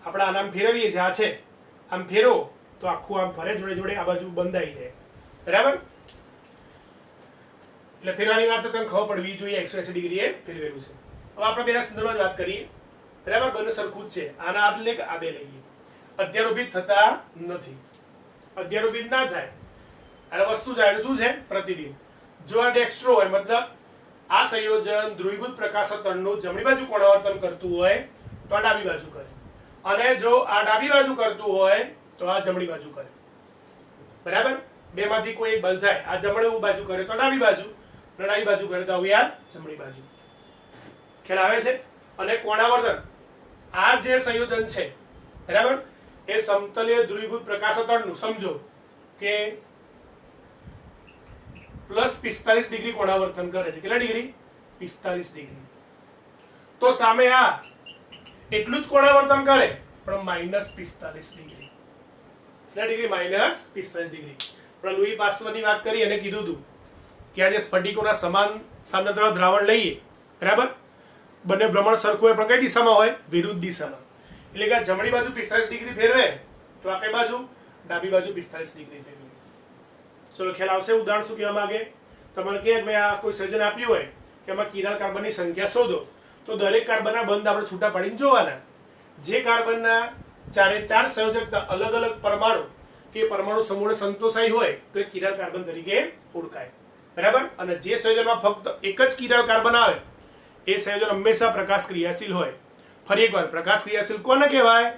આપણે આને આમ ફેરવીએ છીએ આ છે આમ ફેરવો તો આખું આમ ફરે જોડે જોડે આ બાજુ બંધાઈ જાય. બરાબર. એટલે ફેરવાની વાત તો તમને ખબર પડવી જોઈએ 180 ડિગ્રી એ ફેરવેલું છે. હવે આપણે બેના સંદર્ભમાં વાત કરીએ. બરાબર. બંને સરખું જ છે. આના આ લે કે આ બે લઈએ. અધ્યારોપિત થતા નથી. અધ્યારોપિત ના થાય અને વસ્તુ જાય શું છે પ્રતિબિંબ. જો આ ડેક્સ્ટ્રો હોય મતલબ આ સંયોજન ધ્રુવીભૂત પ્રકાશતરણનું જમણી બાજુ કોણાવર્તન કરતું હોય તો આ ડાબી બાજુ કરે અને જો આ ડાબી બાજુ કરતું હોય તો આ જમણી બાજુ કરે. બરાબર. બેમાંથી કોઈ એક બલ થાય આ જમણી બાજુ કરે તો ડાબી બાજુ અને ડાબી બાજુ કરે તો આવું યાર જમણી બાજુ. ખ્યાલ આવે છે. અને કોણાવર્તન આ જે સંયોજન છે બરાબર એ સમતલીય ધ્રુવીભૂત પ્રકાશતરણનું સમજો કે +45 ડિગ્રી કોણાવર્તન કરે છે. કેટલા ડિગ્રી 45 ડિગ્રી. તો સામે આ એટલું જ કોણાવર્તન કરે પણ -45 ડિગ્રી. કેટલા ડિગ્રી -45 ડિગ્રી. પણ લુઈ પાસ્કલની વાત કરી અને કીધું હતું કે આ જે સ્ફટિકોના સમાન સાંદ્રતા દ્રાવણ લઈએ બરાબર બંને ભ્રમણ સરખું હોય પણ કઈ દિશામાં હોય વિરુદ્ધ દિશામાં. એટલે કે આ જમણી બાજુ 45 ડિગ્રી ફેરવે તો આ કઈ બાજુ ડાબી બાજુ 45 ડિગ્રી ફેરવે. ચલો ખ્યાલ આવશે. ઉદાહરણ શું કહેવા માંગે તમને કે ભાઈ આ કોઈ સંયોજન આપ્યું હોય કે એમાં કિરાલ કાર્બનની સંખ્યા શોધો તો દરેક કાર્બનના બંધ આપણે છૂટા પાડીને જોવાના. જે કાર્બનના ચારે ચાર સંયોજકતા અલગ અલગ પરમાણુ કે પરમાણુ સમૂહને સંતોષાય હોય તો એ કિરાલ કાર્બન તરીકે ઓળખાય. બરાબર. અને જે સંયોજનમાં ફક્ત એક જ કિરાલ કાર્બન આવે એ સંયોજન હંમેશા પ્રકાશ ક્રિયાશીલ હોય. ફરી એકવાર પ્રકાશ ક્રિયાશીલ કોને કહેવાય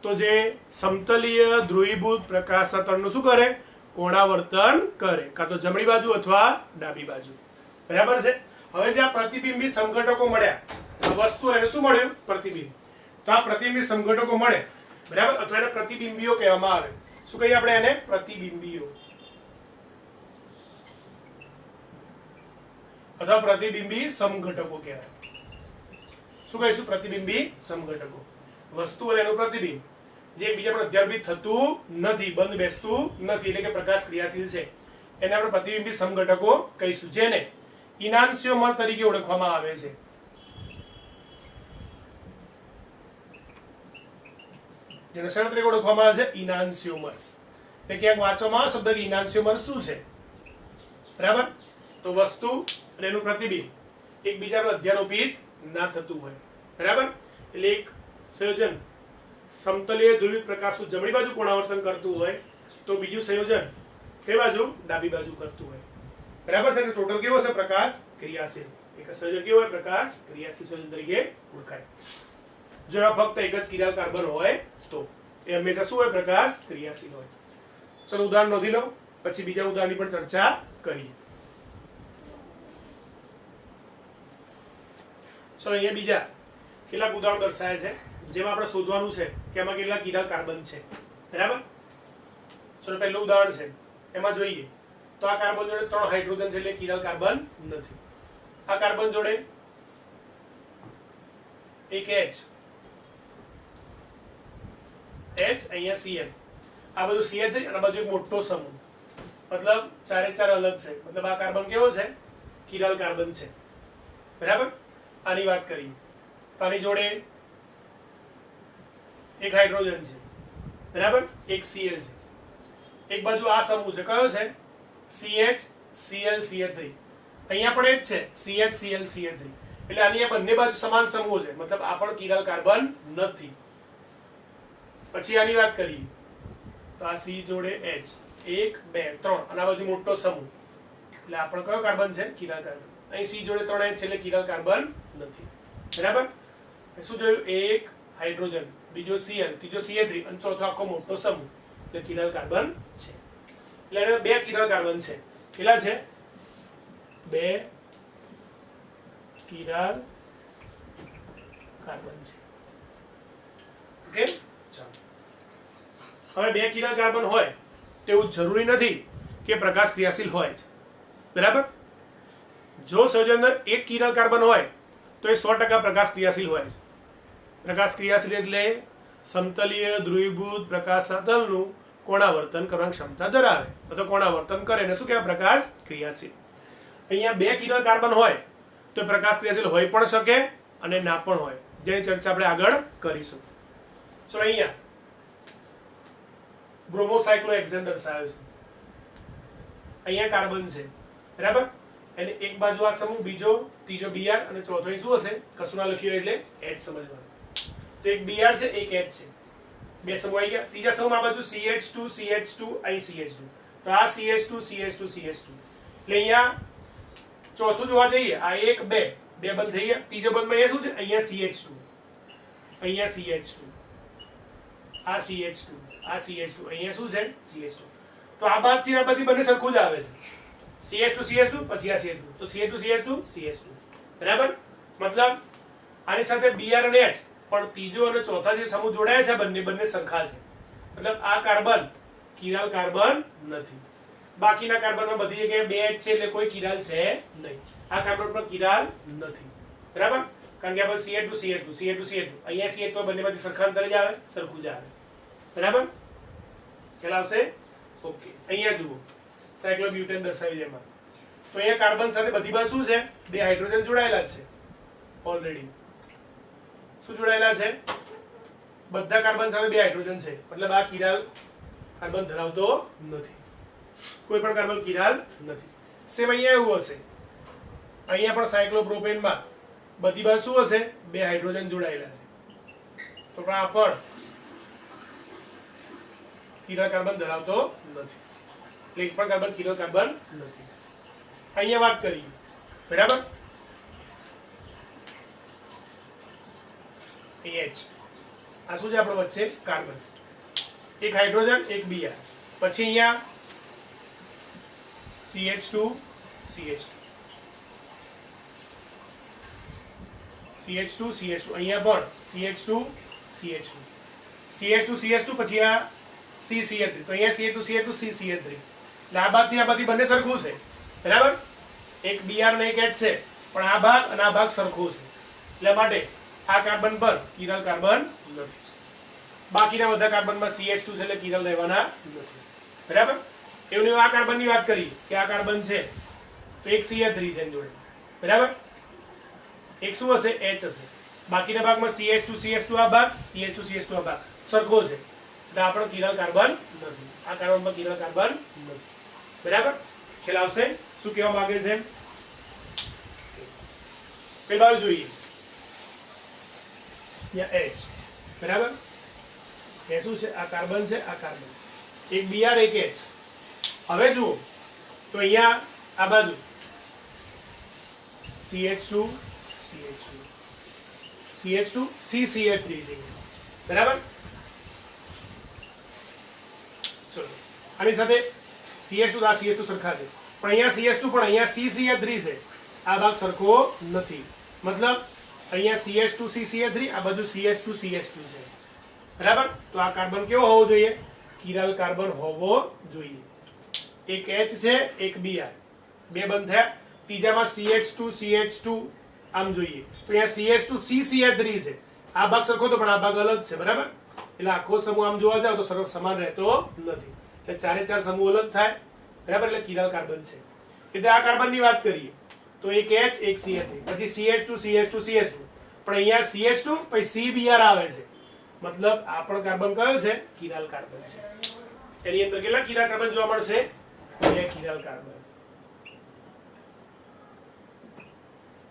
તો જે સમતલીય ધ્રુવીભૂત પ્રકાશતરણનું શું કરે કોણાવર્તન કરે કાં તો જમણી બાજુ અથવા ડાબી બાજુ. બરાબર છે. હવે જે આ પ્રતિબિંબી સંઘટકો મળ્યા વસ્તુ એને શું મળ્યું પ્રતિબિંબ. તો આ પ્રતિબિંબી સંઘટકો મળે બરાબર અથવા એને પ્રતિબિંબીઓ કહેવામાં આવે. શું કહીએ આપણે એને પ્રતિબિંબીઓ અથવા પ્રતિબિંબી સમઘટકો કહેવાય. શું કહીશું પ્રતિબિંબી સમઘટકો. વસ્તુ અને એનું પ્રતિબિંબ જે એકબીજા પર અધ્યારોપિત થતું નથી બંધ બેસતું નથી એટલે કે પ્રકાશ ક્રિયાશીલ છે એને આપણે પ્રતિબિંબી સમઘટકો કહીશું જેને ઇનાન્સિયોમર તરીકે ઓળખવામાં આવે છે. જેને શેના તરીકે ઓળખવામાં આવે છે ઇનાન્સિયોમર્સ. એટલે ક્યાંક વાંચવામાં આવે શબ્દ કે ઇનાન્સિયોમર શું છે. બરાબર. તો વસ્તુ અને એનું પ્રતિબિંબ એકબીજા પર અધ્યારોપિત ના થતું હોય. બરાબર. એટલે એક સંયોજન સમતલીય ધ્રુવીય પ્રકાશનું જમણી બાજુ કોણાવર્તન કરતું હોય તો બીજું સંયોજન કઈ બાજુ ડાબી બાજુ કરતું હોય. બરાબર છે. ટોટલ કેવો છે પ્રકાશ ક્રિયાશીલ. એક સંયોજન કેવો હોય પ્રકાશ ક્રિયાશીલ સંયોજન તરીકે ઓળખાય. જો આ ફક્ત એક જ કિરાલ કાર્બન હોય તો એ હંમેશા શું હોય પ્રકાશ ક્રિયાશીલ હોય. ચલો ઉદાહરણ નોંધી લો પછી બીજા ઉદાહરણની પણ ચર્ચા કરીએ. ચલો અહીંયા બીજા કેટલાક ઉદાહરણ દર્શાવ્યા છે જેમાં આપણે શોધવાનું છે કે એમાં કેટલા કિરાલ કાર્બન છે. બરાબર. ચલો પહેલું ઉદાહરણ છે એમાં જોઈએ તો આ કાર્બન જોડે 3 હાઇડ્રોજન છે એટલે કિરાલ કાર્બન નથી. આ કાર્બન જોડે એક H અહીંયા Cl આ બધું CH3 અને બાજુ એક મોટો સમૂહ મતલબ ચારે ચાર અલગ છે મતલબ આ કાર્બન કેવો છે કિરાલ કાર્બન છે. બરાબર. આની વાત કરીએ તો આની જોડે એક હાઇડ્રોજન છે બરાબર એક Cl છે. એક બાજુ આ સમૂહ છે કયો છે CH Cl CH3 અહીંયા પણ એ જ છે CH Cl CH3 એટલે આની આ બંને બાજુ સમાન સમૂહ છે મતલબ આ પણ કિરાલ કાર્બન નથી. પછી આની વાત કરીએ તો આ C જોડે H 1 2 3 અને આ બાજુ મોટો સમૂહ એટલે આ પણ કયો કાર્બન છે કિરાલ કાર્બન. અહીં C જોડે 3 H છે એટલે કિરાલ કાર્બન નથી. બરાબર. શું જોયું એક હાઇડ્રોજન બીજો Cl ત્રીજો CH3 અને ચોથો આખો મોટો સમૂહ એટલે કિરાલ કાર્બન છે. એટલે બે કિરાલ કાર્બન છે. કેટલા છે બે કિરાલ કાર્બન છે. ઓકે. ચાલો હવે બે કિરાલ કાર્બન હોય તેવું જરૂરી નથી કે પ્રકાશ ક્રિયાશીલ હોય છે. બરાબર. જો સંયોજન અંદર એક કિરાલ કાર્બન હોય તો એ 100% પ્રકાશ ક્રિયાશીલ હોય છે. પ્રકાશ ક્રિયાશીલ એટલે સમતલીય ધ્રુવીભૂત પ્રકાશના તલનું કોણાવર્તન કરવાની ક્ષમતા ધરાવે અથવા કોણાવર્તન કરે એને શું કહેવાય? પ્રકાશ ક્રિયાશીલ. અહીંયા 2 કિરણ કાર્બન હોય તો પ્રકાશ ક્રિયાશીલ હોઈ પણ શકે અને ના પણ હોય, જેની ચર્ચા આપણે આગળ કરીશું. ચલો અહીંયા બ્રોમોસાયક્લોહેક્સેન દર્શાવ્યો છે. અહીંયા કાર્બન છે, બરાબર? એને એક બાજુ આ સમૂહ, બીજો ત્રીજો Br અને ચોથો અહીં શું હશે? કશું ના લખ્યું એટલે H સમજવાનું. તો એક Br છે, એક H છે, બે સમૂહ આવી ગયા. ત્રીજા સમૂહમાં આ બાજુ CH2 CH2 અહીં CH2, તો આ CH2 CH2 CH2 એટલે અહીંયા ચોથું જોવા જઈએ આ 1 2 બે બંધ થઈ ગયા. ત્રીજો બંધમાં અહીંયા શું છે? અહીંયા CH2, અહીંયા CH2, આ CH2, આ CH2, અહીંયા શું છે? CH2. તો આ બાદથી આ બધી બંને સરખું જ આવે છે. CH2 CH2 પછી આ CH2, તો CH2 CH2 CH2, બરાબર? મતલબ આની સાથે Br અને H, પણ ત્રીજો અને ચોથા જે સમૂહ જોડાયા છે બંને સરખા છે. મતલબ આ કાર્બન કિરાલ કાર્બન નથી. બાકીના કાર્બનમાં બધી જગ્યાએ 2 H છે એટલે કોઈ કિરાલ છે નહીં. આ કાર્બન પર કિરાલ નથી, બરાબર? કારણ કે આપણે CH2 CH2 CH2 CH2 અહીંયા CH તો બંનેમાંથી સરખા અંતરે જ આવે, સરખું જ આવે, બરાબર? ખ્યાલ આવશે? ઓકે. અહીંયા જુઓ સાયક્લોબ્યુટેન દર્શાવ્યું છે એમાં. તો અહીંયા કાર્બન સાથે બધી બાજુ શું છે? 2 હાઇડ્રોજન જોડાયેલા છે ઓલરેડી. શું જોડાયેલા છે? બધા કાર્બન સાથે 2 હાઇડ્રોજન છે. મતલબ આ કિરાલ કાર્બન ધરાવતો નથી. કોઈ પણ કાર્બન કિરાલ નથી. સેમ અહીંયા એવું હશે. અહીંયા પણ સાયક્લોપ્રોપેનમાં બધી બાજુ શું હશે? 2 હાઇડ્રોજન જોડાયેલા છે. તો પણ આ પણ કિરાલ કાર્બન ધરાવતો નથી. એટલે એક પણ કાર્બન કિરાલ કાર્બન નથી. અહીંયા વાત કરીએ, બરાબર? H આ શું છે? આપણો વચ્ચે કાર્બન, એક હાઇડ્રોજન, એક Br, પછી અહીંયા CH2 CH2 CH2 CH2 અહીંયા પણ CH2 CH2 CH2 CH2 પછી આ CCH3, તો અહીંયા CH2 CH2 CCH3 એટલે આ બાદથી આ બધી બંને સરખું છે, બરાબર? એક Br અને એક H છે, પણ આ ભાગ અને આ ભાગ સરખું છે. એટલે માટે આ કાર્બન પર કિરાલ કાર્બન નથી. બાકીના બધા કાર્બનમાં CH2 છે એટલે કિરાલ રહેવાના નથી, બરાબર? એવું આ કાર્બનની વાત કરી કે આ કાર્બન છે તો એક CH3 છે એની જોડે, બરાબર? એક શું હશે? H હશે. બાકીના ભાગમાં CH2 CH2 આ ભાગ, CH2 CH2 આ ભાગ સરખો છે એટલે આપણો કિરાલ કાર્બન નથી. આ કાર્બનમાં કિરાલ કાર્બન નથી, બરાબર? ખ્યાલ આવશે શું કહેવા માંગે છે? પેલા જોઈએ H, બરાબર? એ શું છે? આ કાર્બન છે, આ કાર્બન, એક Br એક H. હવે જુઓ તો અહીંયા આ બાજુ CH2 CH2 CH2 CCH3 છે, બરાબર? ચલો આની સાથે CH2 આ CH2 સરખા છે, પણ અહીંયા CH2 પણ અહીંયા CCH3 છે. આ ભાગ સરખો નથી. મતલબ અહીંયા CH2 CCH3, આ બધું CH2 CH2 છે, બરાબર? તો આ કાર્બન કેવો હોવો જોઈએ? કિરાલ કાર્બન હોવો જોઈએ. એક H છે, એક Br, બે બંધ થયા. ત્રીજામાં CH2 CH2 આમ જોઈએ તો અહીંયા CH2 CCH3 છે. આ ભાગ સરખો તો પણ આ ભાગ અલગ છે, બરાબર? એટલે આખો સમૂહ આમ જોવા જાવ તો સમાન રહેતો નથી. એટલે ચારે ચાર સમૂહ અલગ થાય, બરાબર? એટલે કિરાલ કાર્બન છે. એટલે આ કાર્બનની વાત કરીએ તો એક H એક CH3 પછી CH2 CH2 CH2, પણ અહીંયા CH2 પછી CBr આવે છે. મતલબ આ પણ કાર્બન કયો છે? કિરાલ કાર્બન છે. એની અંદર કેટલા કિરાલ કાર્બન જોવા મળશે? 2 કિરાલ કાર્બન,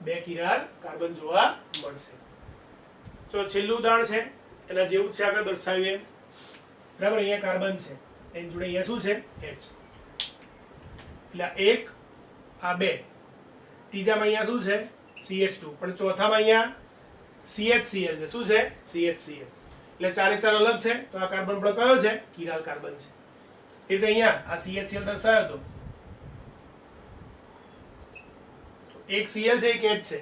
2 કિરાલ કાર્બન જોવા મળશે. તો છેલ્લું ઉદાહરણ છે એના જેવું છે, આગળ દર્શાવીએ, બરાબર? અહીંયા કાર્બન છે, એની જોડે અહીંયા શું છે? H. એટલે એક આ 2, ત્રીજામાં અહીંયા શું છે? CH2, પણ ચોથામાં અહીંયા CHCl છે. શું છે? CHCl. એટલે ચારે ચાર અલગ છે તો આ કાર્બન પણ કયો છે? કિરાલ કાર્બન છે. એટલે અહીંયા આ CHCl દર્શાવ્યો હતો. એક Cl છે, એક H છે,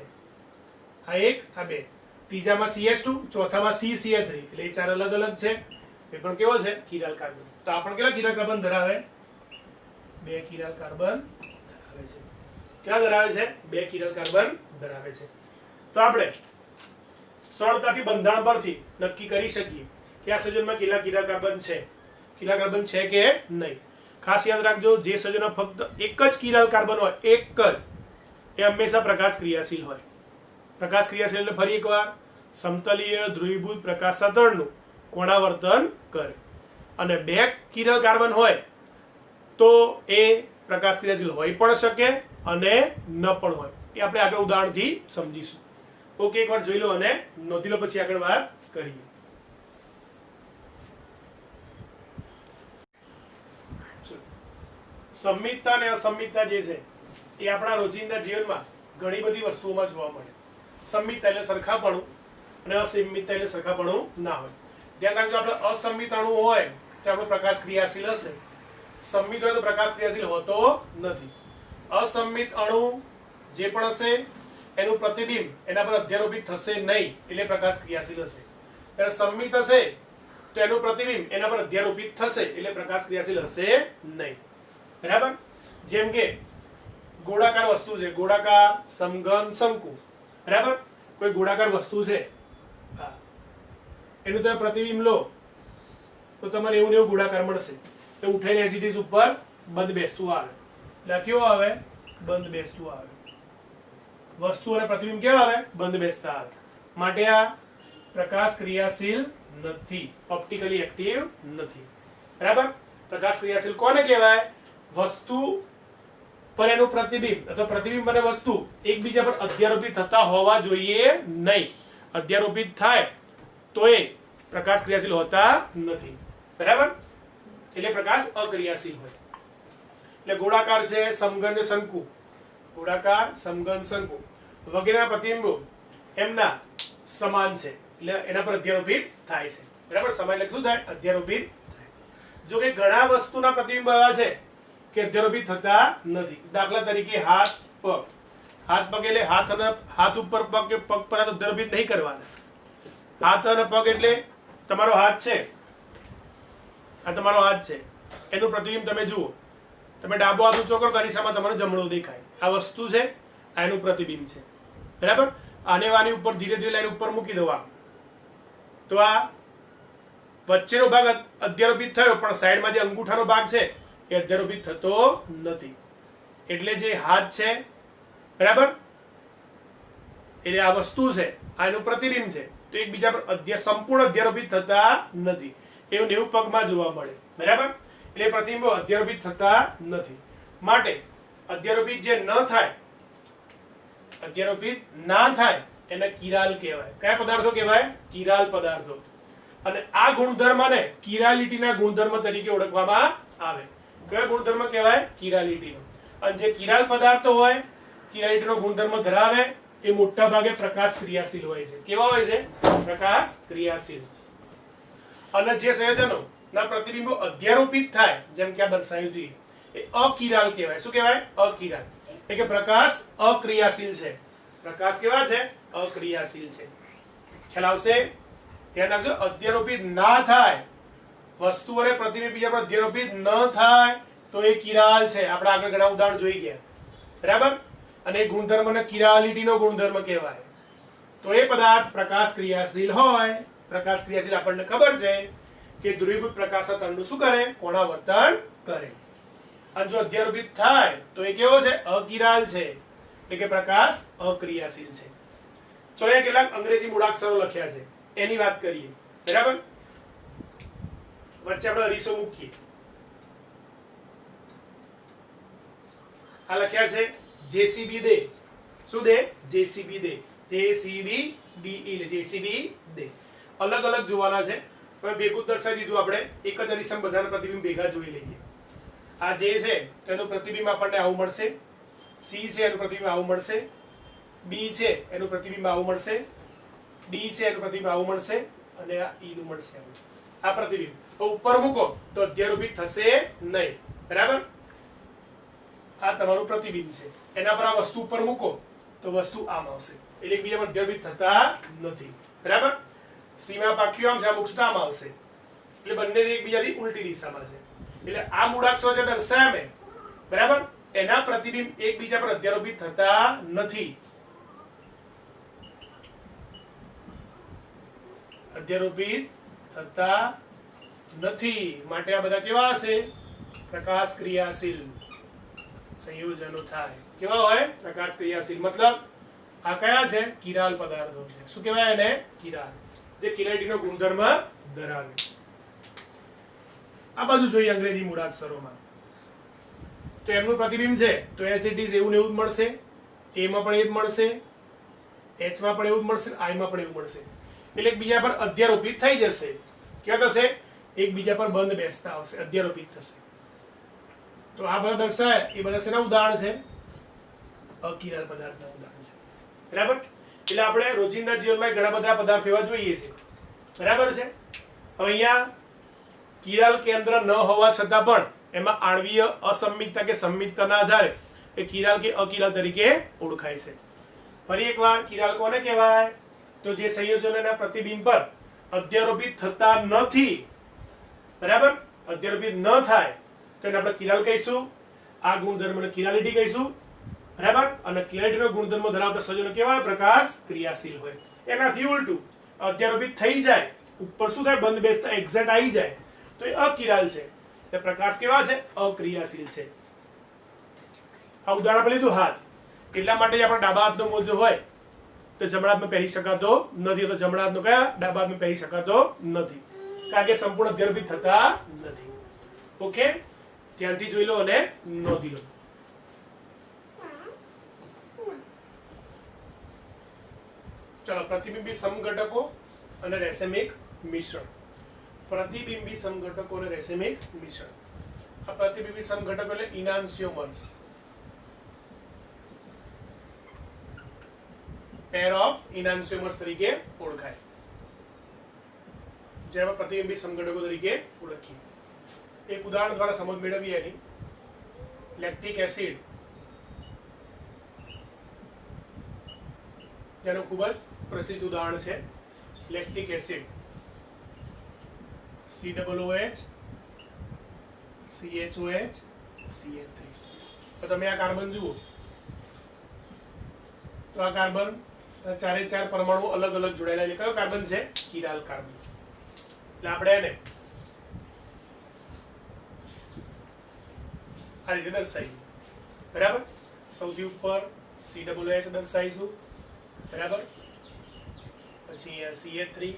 આ એક આ 2, ત્રીજામાં CH2, ચોથામાં CCH3 એટલે એ ચાર અલગ અલગ છે. એ પણ કેવો છે? Chiral carbon. તો આ પણ કેટલા કિરાલ કાર્બન ધરાવે? 2 કિરાલ કાર્બન ધરાવે છે. ક્યાં ધરાવે છે? 2 કિરાલ કાર્બન ધરાવે છે. તો આપણે સરળતાથી બંધારણ પરથી નક્કી કરી શકીએ કે આ સંયોજનમાં કેટલા કિરાલ કાર્બન છે, કિરાલ કાર્બન છે કે નહીં. ખાસ યાદ રાખજો, જે સંયોજનમાં ફક્ત એક જ કિરાલ કાર્બન હોય, એક જ, એ હંમેશા પ્રકાશ ક્રિયાશીલ હોય. પ્રકાશ ક્રિયાશીલ એટલે ફરી એકવાર સમતલીય ધ્રુવીભૂત પ્રકાશના તળનું કોણાવર્તન કરે. અને 2 કિરાલ કાર્બન હોય તો એ પ્રકાશ ક્રિયાશીલ હોઈ પણ શકે અને ન પણ હોય. એ આપણે આગળ ઉદાહરણથી સમજીશું. ઓકે, એકવાર જોઈ લો અને નોંધી લો, પછી આગળ વાત કરીએ. સંમિતતા અને અસંમિતતા જે છે એ આપણા રોજિંદા જીવનમાં ઘણી બધી વસ્તુઓમાં જોવા મળે. સંમિતતા એટલે સરખાપણું અને અસંમિતતા એટલે સરખાપણું ના હોય. ધ્યાન રાખજો, આપણે અસંમિત અણુ હોય તો આપણો પ્રકાશ ક્રિયાશીલ હશે, સંમિત હોય તો પ્રકાશ ક્રિયાશીલ હોતો નથી. અસંમિત અણુ જે પણ હશે એનું પ્રતિબિંબ એના પર અધ્યારોપિત થશે નહીં, એટલે પ્રકાશ ક્રિયાશીલ હશે. જ્યારે સંમિત હશે તો એનું પ્રતિબિંબ એના પર અધ્યારોપિત થશે, એટલે પ્રકાશ ક્રિયાશીલ હશે નહીં. બરાબર? જેમ કે ગોળાકાર વસ્તુ છે, ગોળાકાર, સમઘન, શંકુ. બરાબર? કોઈ ગોળાકાર વસ્તુ છે, એનું તમે પ્રતિબિંબ લો તો તમને એવું ને એવું ગોળાકાર મળશે. એ ઉઠાઈને એસિડિસ ઉપર બંધ બેસતું આવે, એટલે કેવો આવે? બંધ બેસતું આવે. વસ્તુ અને પ્રતિબિંબ કેવા આવે? બંધ બેસતા આવે. માટે આ પ્રકાશ ક્રિયાશીલ નથી, ઓપ્ટિકલી એક્ટિવ નથી. બરાબર? પ્રકાશ ક્રિયાશીલ કોને કહેવાય? વસ્તુ પર એનું પ્રતિબિંબ અથવા પ્રતિબિંબ અને વસ્તુ એકબીજા પર અધ્યારોપિત થતા હોવા જોઈએ નહીં. અધ્યારોપિત થાય તો એ પ્રકાશ ક્રિયાશીલ હોતા નથી. બરાબર? એટલે પ્રકાશ અક્રિયાશીલ હોય. એટલે ગોળાકાર છે, સમઘન, શંકુ, ગોળાકાર, સમઘન, શંકુ વગેરેના પ્રતિબિંબો એમના સમાન છે, એટલે એના પર અધ્યારોપિત થાય છે. બરાબર? સમાન એટલે શું થાય? અધ્યારોપિત થાય. જો કે ઘણા વસ્તુના પ્રતિબિંબ એવા છે કે અધ્યારોપિત થતા નથી. દાખલા તરીકે હાથ, પગ. હાથ, પગ એટલે હાથ ઉપર પગ કે પગ પર અધ્યારોપિત નહીં કરવાના. હાથ અને પગ એટલે તમારો હાથ છે, આ તમારો હાથ છે, એનું પ્રતિબિંબ તમે જુઓ. તમે ડાબો હાથ ઊંચો કરો તો દિશામાં તમને જમણો દેખાય. આ વસ્તુ છે, આ એનું પ્રતિબિંબ છે. બરાબર? આને આની ઉપર ધીરે ધીરે લાઈન ઉપર મૂકી દો તો આ વચ્ચેનો ભાગ અધ્યારોપિત થયો, પણ સાઈડમાં જે અંગૂઠાનો ભાગ છે એ અધ્યારોપિત થતો નથી. એટલે જે હાથ છે, બરાબર, એટલે આ વસ્તુ છે, આ એનું પ્રતિબિંબ છે, તો એકબીજા પર સંપૂર્ણ અધ્યારોપિત થતા નથી. એવું 90 પગમાં જોવા મળે. બરાબર? એટલે પ્રતિબિંબો અધ્યારોપિત થતા નથી. માટે અધ્યારોપિત જે ન થાય, અધ્યારોપિત ના થાય એને કિરાલ કહેવાય. કયા પદાર્થો કહેવાય? કિરાલ પદાર્થો. અને આ ગુણધર્મને કિરાલિટીના ગુણધર્મ તરીકે ઓળખવામાં આવે. કયો ગુણધર્મ કહેવાય? કિરાલિટીનો. અને જે કિરાલ પદાર્થો હોય, કિરાલિટીનો ગુણધર્મ ધરાવે, એ મોટા ભાગે પ્રકાશ ક્રિયાશીલ હોય છે. કેવા હોય છે? પ્રકાશ ક્રિયાશીલ. અને જે સંયોજનો ના પ્રતિબિંબો અધ્યારોપિત થાય, જેમ કે આ દર્શાવ્યું હતું, એ અકિરાલ કહેવાય. શું કહેવાય? અકિરાલ. એટલે કે પ્રકાશ અક્રિયાશીલ છે. પ્રકાશ કેવા છે? અક્રિયાશીલ છે. ખ્યાલ આવશે? ધ્યાન રાખજો, અધ્યારોપિત ના થાય, વસ્તુ અને પ્રતિબિંબ બીજા પર અધ્યારોપિત ન થાય તો એ કિરાલ છે. આપણે આગળ ઘણા ઉદાહરણ જોઈ ગયા. બરાબર? અને એ ગુણધર્મને કિરાલિટીનો ગુણધર્મ કહેવાય. તો એ પદાર્થ પ્રકાશ ક્રિયાશીલ હોય. પ્રકાશ ક્રિયાશીલ આપણને ખબર છે કે ધ્રુવીભૂત પ્રકાશના તરણનું શું કરે? કોણાવર્તન કરે. અને જો અધ્યારોપિત થાય તો એ કેવો છે? અકિરાલ છે, એટલે કે પ્રકાશ અક્રિયાશીલ છે. ચલો, અહીંયા કેટલાક અંગ્રેજી મૂળાક્ષરો લખ્યા છે, એની વાત કરીએ. બરાબર? વચ્ચે આપણે અરીસો મૂકીએ. આ લખ્યા છે જેસીબી દે. શું દે? જેસીબી દે. જેસીબી ડીઈ, જેસીબી દે. અલગ અલગ જોવાના છે. હવે ભેગું દર્શાવી દીધું. આપણે એક જ અરીસામાં બધાના પ્રતિબિંબ ભેગા જોઈ લઈએ. આ જે છે તેનું પ્રતિબિંબ આપણને આવું મળશે. સી છે એનું પ્રતિબિંબ આવું મળશે. બી છે એનું પ્રતિબિંબ આવું મળશે. ડી છે એનું પ્રતિબિંબ આવું મળશે. અને આ ઈ નું મળશે. આ પ્રતિબિંબ ઉપર મૂકો તો અધ્યારોપિત થશે નહીં. બરાબર? આ તમારું પ્રતિબિંબ છે. એના પર આ વસ્તુ ઉપર મૂકો તો વસ્તુ આમ આવશે. એટલે એકબીજા પર અધ્યારોપિત થતા નથી. બરાબર? સીમા પાક્યું આમ છે, આ મૂકશું આમ આવશે. એટલે બંને એકબીજાથી ઉલટી દિશામાં છે. એટલે આ મૂળાક્ષરો જે દર્શાવ્યા મેં, બરાબર, એના પ્રતિબિંબ એકબીજા પર અધ્યારોપિત થતા નથી. અધ્યારોપિત થતા નથી, માટે આ બધા કેવા હશે? પ્રકાશ ક્રિયાશીલ સંયોજનો થાય. કેવા હોય? પ્રકાશ ક્રિયાશીલ. મતલબ આ કયા છે? કિરાલ પદાર્થો છે. શું કહેવાય એને? કિરાલ, જે કિરાલિટીનો ગુણધર્મ ધરાવે. આ બાજુ જોઈએ અંગ્રેજી મૂળાક્ષરોમાં તો એમનું પ્રતિબિંબ છે તો એઝ ઇટ ઇઝ એવું ને એવું જ મળશે, એ માં પણ એ જ મળશે, એચ માં પણ એવું જ મળશે, આઈ માં પણ એવું મળશે. એટલે એકબીજા પર અધ્યારોપિત થઈ જશે. કેવા થશે? એકબીજા પર બંધ બેસતા આવશે, અધ્યારોપિત થશે. તો આ બધા દર્શાય એ બધા શેના ઉદાહરણ છે? અકિરાલ પદાર્થના ઉદાહરણ છે. બરાબર? એટલે આપણે રોજિંદા જીવનમાં ઘણા બધા પદાર્થો એવા જોઈએ છે. બરાબર છે? હવે અહીંયા કિરાલ કેન્દ્ર ન હોવા છતાં પણ એમાં આણ્વીય અસંમિતતા કે સંમિતતાના આધારે એ કિરાલ કે અકિરાલ તરીકે ઓળખાય છે. ફરી એકવાર, કિરાલ કોને કહેવાય? તો જે સંયોજનોના પ્રતિબિંબ પર અધ્યારોપિત થતા નથી. બરાબર? અધ્યારોપિત ન થાય તો એને આપણે કિરાલ કહીશું. આ ગુણધર્મને કિરાલિટી કહીશું. બરાબર? અને કિરાલિટીનો ગુણધર્મ ધરાવતા સંયોજનો કેવા હોય? પ્રકાશ ક્રિયાશીલ હોય. એનાથી ઉલટું અધ્યારોપિત થઈ જાય, ઉપર શું થાય? બંધ બેસતા એક્ઝેક્ટ આવી જાય તો એ અકિરાલ છે. તે પ્રકાશ કેવા છે? અક્રિયાશીલ છે. આ ઉદાહરણ આપણે લીધું હાથ. એટલા માટે આપણે ડાબા હાથનો મોજો હોય તો જમણા હાથમાં પહેરી શકાતો નથી, તો જમણા હાથનો કયા? ડાબા હાથમાં પહેરી શકાતો નથી, કારણ કે સંપૂર્ણ અધ્યારોપિત થતા નથી. ઓકે, ધ્યાનથી જોઈ લો અને નોંધી લો. ચલો, પ્રતિબિંબી સમઘટકો અને રેસેમિક મિશ્રણ. પ્રતિબિંબી સમઘટકો અને રેસેમિક મિશ્રણ. આ પ્રતિબિંબી સમઘટકો એટલે ઇનાન્સિયોમર્સ, પેર ઓફ ઇનાન્સિયોમર્સ તરીકે ઓળખાય, જેમાં પ્રતિબિંબી સમઘટકો તરીકે ઓળખીએ. એક ઉદાહરણ દ્વારા સમજ મેળવીએ એની. લેક્ટિક એસિડ, જેનું ખૂબ જ પ્રસિદ્ધ ઉદાહરણ છે lactic acid. COOH, CHOH, CH3. તો તમે આ કાર્બન જુઓ તો આ કાર્બન ચારે ચાર પરમાણુ અલગ અલગ જોડાયેલા છે. કયો કાર્બન છે? Chiral carbon. એટલે આપણે એને આ રીતે દર્શાવીએ. બરાબર? સૌથી ઉપર COOH દર્શાવીશું. બરાબર? પછી અહીંયા CH3,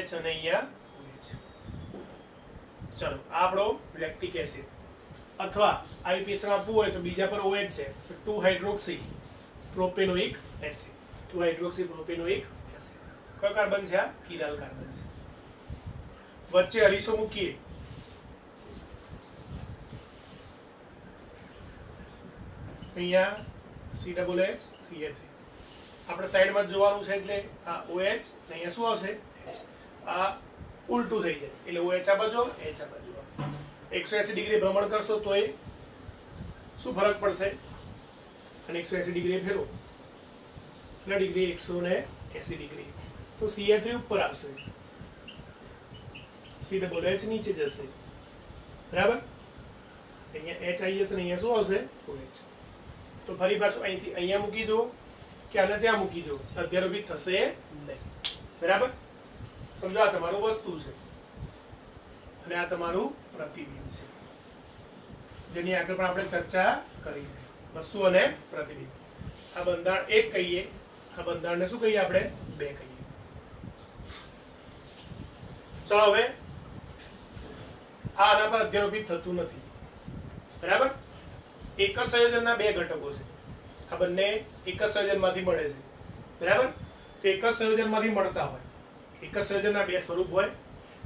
H અને અહીંયા OH. ચલો, આ આપણો લેક્ટિક એસિડ. અથવા આઈપીએસમાં આપવું હોય તો બીજા પર OH છે તો 2 hydroxy propanoic acid. 2 hydroxy propanoic acid. કયો કાર્બન છે? આ કિરાલ કાર્બન છે. વચ્ચે અરીસો મૂકીએ અહીંયા COOH, CH3. આપણે સાઈડમાં જોવાનું છે એટલે આ OH ને અહીંયા શું આવશે? H. આ ઉલટું થઈ જાય એટલે OH આ બાજુ, H આ બાજુ. 180 ડિગ્રી ભ્રમણ કરશો તો એ શું ફરક પડશે? અને 180 ડિગ્રી ફેરવો એટલે ડિગ્રી 180 ડિગ્રી તો CH3 ઉપર આવશે, COOH નીચે જશે. બરાબર? અહીંયા H આવી જશે ને અહીંયા શું આવશે? OH. તો ફરી પાછું અહીંથી અહીંયા મૂકી જુઓ કે આને ત્યાં મૂકી જુઓ, અધ્યારોપિત થશે નહીં. બરાબર? સમજો આ તમારું વસ્તુ છે અને આ તમારું પ્રતિબિંબ છે, જેની આગળ પણ આપણે ચર્ચા કરી છે. વસ્તુ અને પ્રતિબિંબ. આ બંધારણ 1 કહીએ, આ બંધારણને શું કહીએ આપણે? 2 કહીએ. ચલો હવે આના પર અધ્યારોપિત થતું નથી. બરાબર? એક જ સંયોજનના 2 ઘટકો છે. આ બંને એક જ સંયોજનમાંથી મળે છે. બરાબર? તો એક જ સંયોજનમાંથી મળતા હોય, એક જ સંયોજનના 2 સ્વરૂપ હોય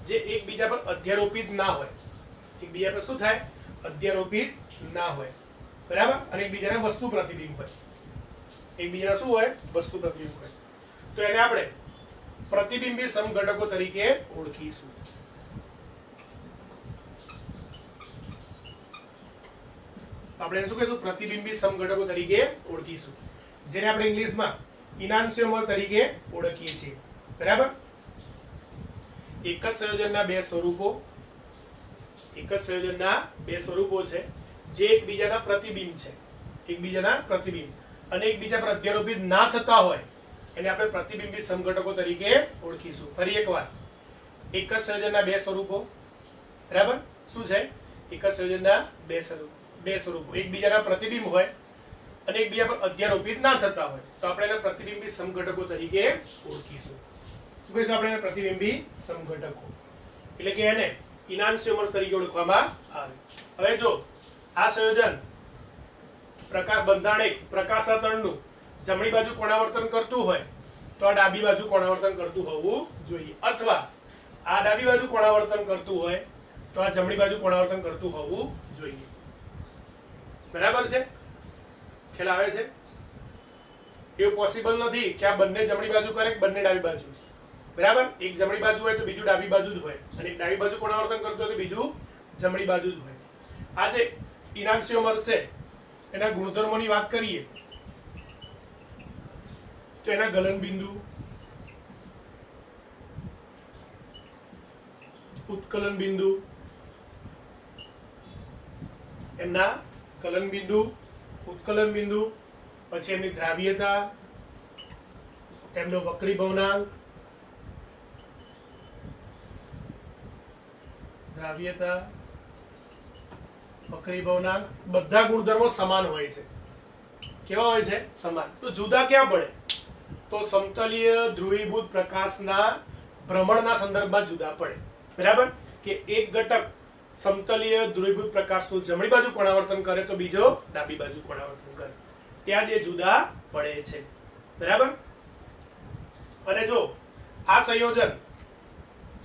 જે એકબીજા પર અધ્યારોપિત ના હોય. એકબીજા પર શું થાય? અધ્યારોપિત ના હોય. બરાબર? અને એકબીજાના વસ્તુ પ્રતિબિંબ હોય. એકબીજાના શું હોય? વસ્તુ પ્રતિબિંબ હોય. તો એને આપણે પ્રતિબિંબી સમઘટકો તરીકે ઓળખીશું. આપણે શું કહીશું? પ્રતિબિંબી સમઘટકો તરીકે ઓળખીશું, જેને આપણે ઇંગ્લિશમાં ઇનાન્સિયોમર તરીકે ઓળખીએ છીએ. બરાબર? એક જ સંયોજનના 2 સ્વરૂપો, એક જ સંયોજનના 2 સ્વરૂપો છે જે એકબીજાના પ્રતિબિંબ છે, એકબીજાના પ્રતિબિંબ, અને એકબીજા પર અધ્યારોપિત ના થતા હોય એને આપણે પ્રતિબિંબિત સમઘટકો તરીકે ઓળખીશું. ફરી એકવાર, એક જ સંયોજનના બે સ્વરૂપો, બરાબર? શું છે? એક જ સંયોજનના બે સ્વરૂપો એકબીજાના પ્રતિબિંબ હોય અને એકબીજા પર અધ્યારોપિત ના થતા હોય તો આપણે એને પ્રતિબિંબિત સમઘટકો તરીકે ઓળખીશું. શું કહીશું આપણે એને? પ્રતિબિંબી સમઘટકો. એટલે કે એને ઇનાન્સિયોમર્સ તરીકે ઓળખવામાં આવે. હવે જો આ સંયોજન પ્રકાશ બંધાણે પ્રકાશાતરણનું જમણી બાજુ કોણાવર્તન કરતું હોય તો આ ડાબી બાજુ કોણાવર્તન કરતું હોવું જોઈએ, અથવા આ ડાબી બાજુ કોણાવર્તન કરતું હોય તો આ જમણી બાજુ કોણાવર્તન કરતું હોવું જોઈએ. બરાબર છે? ખ્યાલ આવે છે? એવું પોસિબલ નથી કે આ બંને જમણી બાજુ કરે બંને ડાબી બાજુ. બરાબર? એક જમણી બાજુ હોય તો બીજું ડાબી બાજુ જ હોય, અને એક ડાબી બાજુ કોણાવર્તન કરતું હોય તો બીજું જમણી બાજુ જ હોય. આ જે ઇનાન્સિયોમર્સ છે એના ગુણધર્મોની વાત કરીએ તો એના ગલન બિંદુ, ઉત્કલન બિંદુ, એમના કલન બિંદુ, ઉત્કલન બિંદુ, પછી એમની દ્રાવ્યતા, એમનો વક્રીભવનાંક, દ્રાવ્યતા, વક્રીભવનાંક, બધા ગુણધર્મો સમાન હોય છે. કેવા હોય છે? સમાન. તો જુદા ક્યાં પડે? તો સમતલીય ધ્રુવીભૂત પ્રકાશના ભ્રમણના સંદર્ભમાં જુદા પડે. બરાબર? કે એક ઘટક સમતલીય ધ્રુવીભૂત પ્રકાશનું જમણી બાજુ કોણાવર્તન કરે તો બીજો ડાબી બાજુ કોણાવર્તન કરે, ત્યાં જે જુદા પડે છે. બરાબર? અને જો આ સંયોજન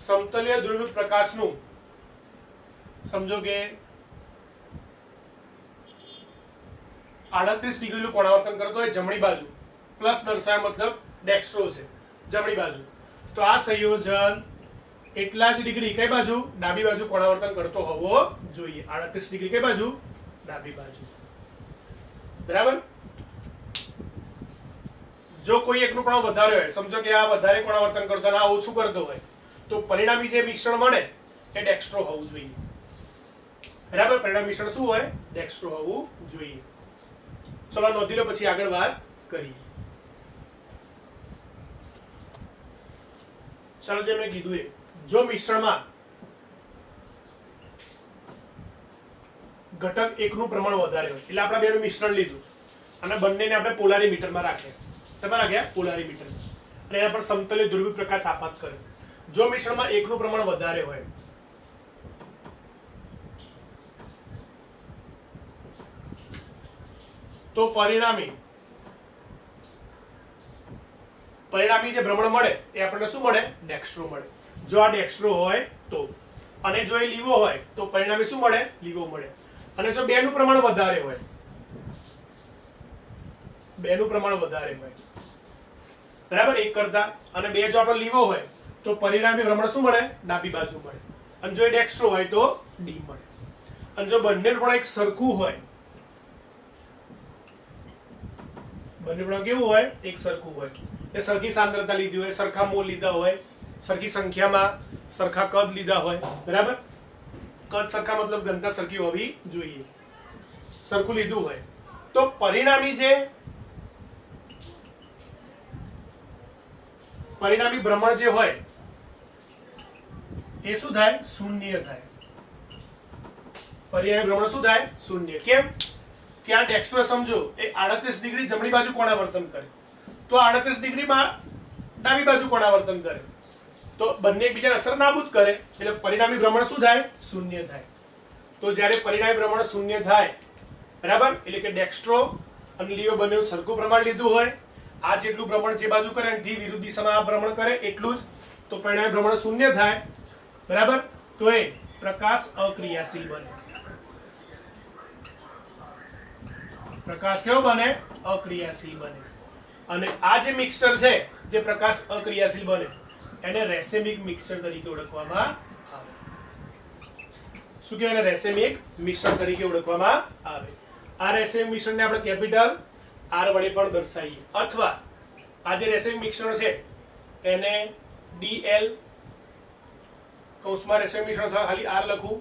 સમતલીય ધ્રુવીભૂત પ્રકાશનું સમજો કે 38 ડિગ્રીનું કોણાવર્તન કરતો હોય જમણી બાજુ, પ્લસ દર્શાવ્યા મતલબ ડેક્સ્ટ્રો છે જમણી બાજુ, તો આ સંયોજન એટલા જ ડિગ્રી કઈ બાજુ? ડાબી બાજુ કોણાવર્તન કરતો હોવો જોઈએ. 38 ડિગ્રી કઈ બાજુ? ડાબી બાજુ. બરાબર? જો કોઈ એકનું કોણ વધારે હોય, સમજો કે આ વધારે કોણાવર્તન કરતો અને આ ઓછું કરતો હોય, તો પરિણામી જે મિશ્રણ મળે એ ડેક્સ્ટ્રો હોવું જોઈએ. બરાબર? પરિણામી મિશ્રણ શું હોય? ડેક્સ્ટ્રો હોવું જોઈએ. ચલો નોંધી લો, પછી આગળ વાત કરીએ. ચાલો, જે મેં કીધું એ, જો મિશ્રણમાં ઘટક એકનું પ્રમાણ વધારે હોય, એટલે આપણે બેનું મિશ્રણ લીધું અને બંનેને આપણે પોલારીમીટરમાં રાખ્યા. શેમાં રાખ્યા? પોલારીમીટરમાં. અને એના પર સમતલીય ધ્રુવીય પ્રકાશ આપાત કર્યો. જો મિશ્રણમાં એકનું પ્રમાણ વધારે હોય તો પરિણામી જે ભ્રમણ મળે એ આપણને શું મળે? ડેક્સ્ટ્રો મળે. જો આ ડેક્સ્ટ્રો હોય તો, અને જો એ લીવો હોય તો પરિણામી શું મળે? લીવો મળે. અને જો બેનું પ્રમાણ વધારે હોય, બેનું પ્રમાણ વધારે હોય, બરાબર, એક કરતા, અને બે જો આપણો લીવો હોય તો પરિણામી ભ્રમણ શું મળે? ડાબી બાજુ મળે. અને જો એ ડેક્સ્ટ્રો હોય તો ડી મળે. અને જો બંનેનું પણ એક સરખું હોય, બંને પણ કેવું હોય? એક સરખું હોય, એ સરખી સાંદ્રતા લીધી હોય, સરખા મોલ લીધા હોય, સરખી સંખ્યામાં સરખા કદ લીધા હોય, બરાબર? કદ સરખા મતલબ ઘનતા સરખી હોવી જોઈએ, સરખું લીધું હોય, તો પરિણામી ભ્રમણ જે હોય એ શું થાય? શૂન્ય થાય. પરિણામી ભ્રમણ શું થાય? શૂન્ય. કેમ? કે આ ડેક્સ્ટ્રો સમજો એ 38 ડિગ્રી જમણી બાજુ કોણાવર્તન કરે, તો 38 ડિગ્રીમાં ડાબી બાજુ કોણાવર્તન કરે, તો બંને એકબીજાને અસર નાબૂદ કરે, એટલે પરિણામી ભ્રમણ શું થાય? શૂન્ય થાય. તો જ્યારે પરિણામી ભ્રમણ શૂન્ય થાય, બરાબર, એટલે કે ડેક્સ્ટ્રો અને લીઓ બંને સરખું પ્રમાણ લીધું હોય, આ જેટલું ભ્રમણ જે બાજુ કરે એનાથી વિરુદ્ધ દિશામાં આ ભ્રમણ કરે એટલું જ, તો પરિણામી ભ્રમણ શૂન્ય થાય. બરાબર? તો એ પ્રકાશ અક્રિયાશીલ બને. પ્રકાશ કેવો બને? અક્રિયાશીલ બને. અને આ જે મિક્સચર છે જે પ્રકાશ અક્રિયાશીલ બને એને રેસેમિક મિક્સચર તરીકે ઓળખવામાં આવે. શું કહેવાય? રેસેમિક મિશ્રણ તરીકે ઓળખવામાં આવે. આ રેસેમિક મિશ્રણને આપણે કેપિટલ R વડે પણ દર્શાવીએ, અથવા આ જે રેસેમિક મિશ્રણ છે એને DL કૌંસમાં રેસેમિક મિશ્રણ અથવા ખાલી R લખું,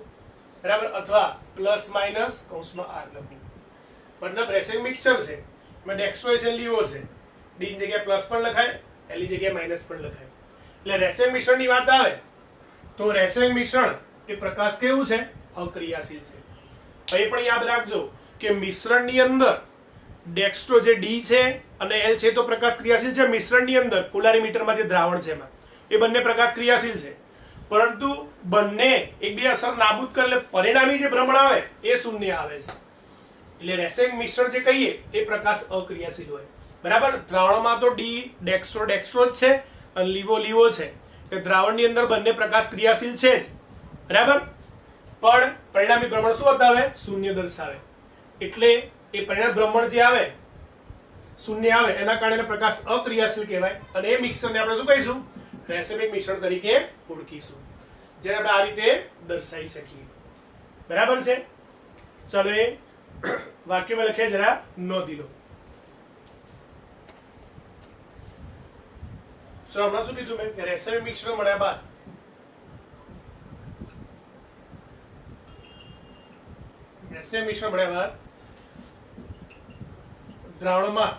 બરાબર, અથવા પ્લસ માઇનસ કૌંસમાં R લખું. મતલબ રેસેમિક મિક્સચર છે, એમાં ડેક્સ્ટ્રો છે, લીવો છે, ડી ની જગ્યાએ પ્લસ પણ લખાય, એલ ની જગ્યાએ માઇનસ પણ લખાય. એટલે રેસાયણિક મિશ્રણની વાત આવે તો રેસાયણિક મિશ્રણ એ પ્રકાશ કેવું છે? અક્રિયાશીલ છે. એ પણ યાદ રાખજો કે મિશ્રણની અંદર ડેક્સ્ટ્રો જે ડી છે અને એલ છે તો પ્રકાશ ક્રિયાશીલ છે. મિશ્રણની અંદર પોલારીમીટરમાં જે દ્રાવણ છે એમાં એ બંને પ્રકાશ ક્રિયાશીલ છે, પરંતુ બંને એકબીજા અસર નાબૂદ કરે એટલે પરિણામી જે ભ્રમણ આવે એ શૂન્ય આવે છે. એટલે રેસાયણિક મિશ્રણ જે કહીએ એ પ્રકાશ અક્રિયાશીલ હોય. બરાબર. દ્રાવણમાં તો ડી ડેક્સ્ટ્રો ડેક્સ્ટ્રો જ છે અને લીવો લીવો છે. એટલે દ્રાવણની અંદર બંને પ્રકાશ ક્રિયાશીલ છે જ. બરાબર. પણ પરિણામી ભ્રમણ શું બતાવે? શૂન્ય દર્શાવે. એટલે એ પરિણામ ભ્રમણ જે આવે શૂન્ય આવે એના કારણે પ્રકાશ અક્રિયાશીલ કહેવાય અને એ મિશ્રણને આપણે શું કહીશું? રેસાયણિક મિશ્રણ તરીકે ઓળખીશું, જેને આપણે આ રીતે દર્શાવી શકીએ. બરાબર છે. ચલો એ વાક્યમાં લખીએ, જરા નોંધી લો. ચલો હમણાં શું કીધું મેં કે રેસાયણિક મિશ્રણ મળ્યા બાદ રેસાયણિક મિશ્રણ મળ્યા બાદ દ્રાવણમાં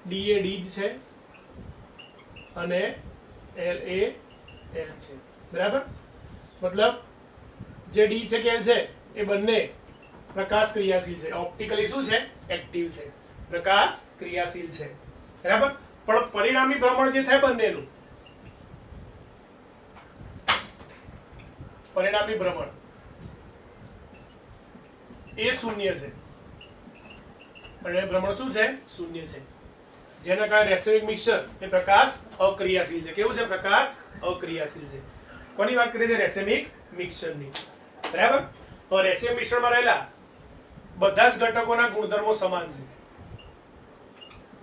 ડી એ ડી જ છે અને એલ એ એલ છે. બરાબર. મતલબ જે ડી છે કે એલ છે એ બંને પ્રકાશ ક્રિયાશીલ છે. ઓપ્ટિકલી શું છે? એક્ટિવ છે. પ્રકાશ ક્રિયાશીલ છે. બરાબર. પણ પરિણામી ભ્રમણ જે થાય બંનેનું, પરિણામી ભ્રમણ એ શૂન્ય છે. પરિણામી ભ્રમણ શું છે? શૂન્ય છે. જેના કારણે રેસાયણિક મિશ્રણ એ પ્રકાશ અક્રિયાશીલ છે. કેવું છે? પ્રકાશ અક્રિયાશીલ છે. કોની વાત કરીએ છીએ? રેસાયણિક મિશ્રણની. બરાબર. તો રેસાયણિક મિશ્રણમાં રહેલા બધા જ ઘટકોના ગુણધર્મો સમાન છે.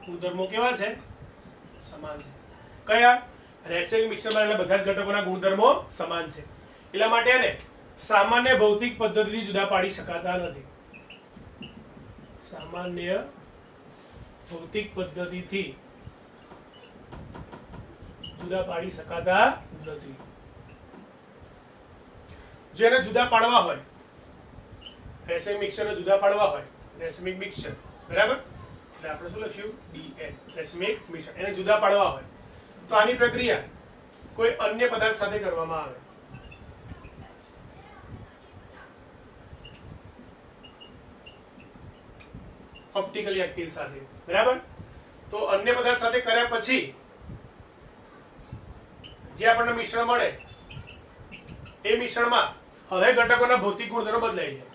ગુણધર્મો કેવા છે? સમાન છે. કયા? રેસાયણિક મિશ્રણમાં રહેલા બધા જ ઘટકોના ગુણધર્મો સમાન છે. એટલા માટે એને સામાન્ય ભૌતિક પદ્ધતિથી જુદા પાડી શકાતા નથી. સામાન્ય ભૌતિક પદ્ધતિથી જુદા પાડી શકાતા નથી. જો એને જુદા પાડવા હોય, રેસાયણિક મિશ્રણને જુદા પાડવા હોય, રેસાયણિક મિશ્રણ, બરાબર, એટલે આપણે શું લખ્યું? DN, રેસાયણિક મિશ્રણ. એને જુદા પાડવા હોય તો આની પ્રક્રિયા કોઈ અન્ય પદાર્થ સાથે કરવામાં આવે. ઓપ્ટિકલી એક્ટિવ સાથે. બરાબર. તો અન્ય પદાર્થ સાથે કર્યા પછી જે આપણને મિશ્રણ મળે એ મિશ્રણમાં હવે ઘટકોના ભૌતિક ગુણધર્મો બદલાઈ જાય.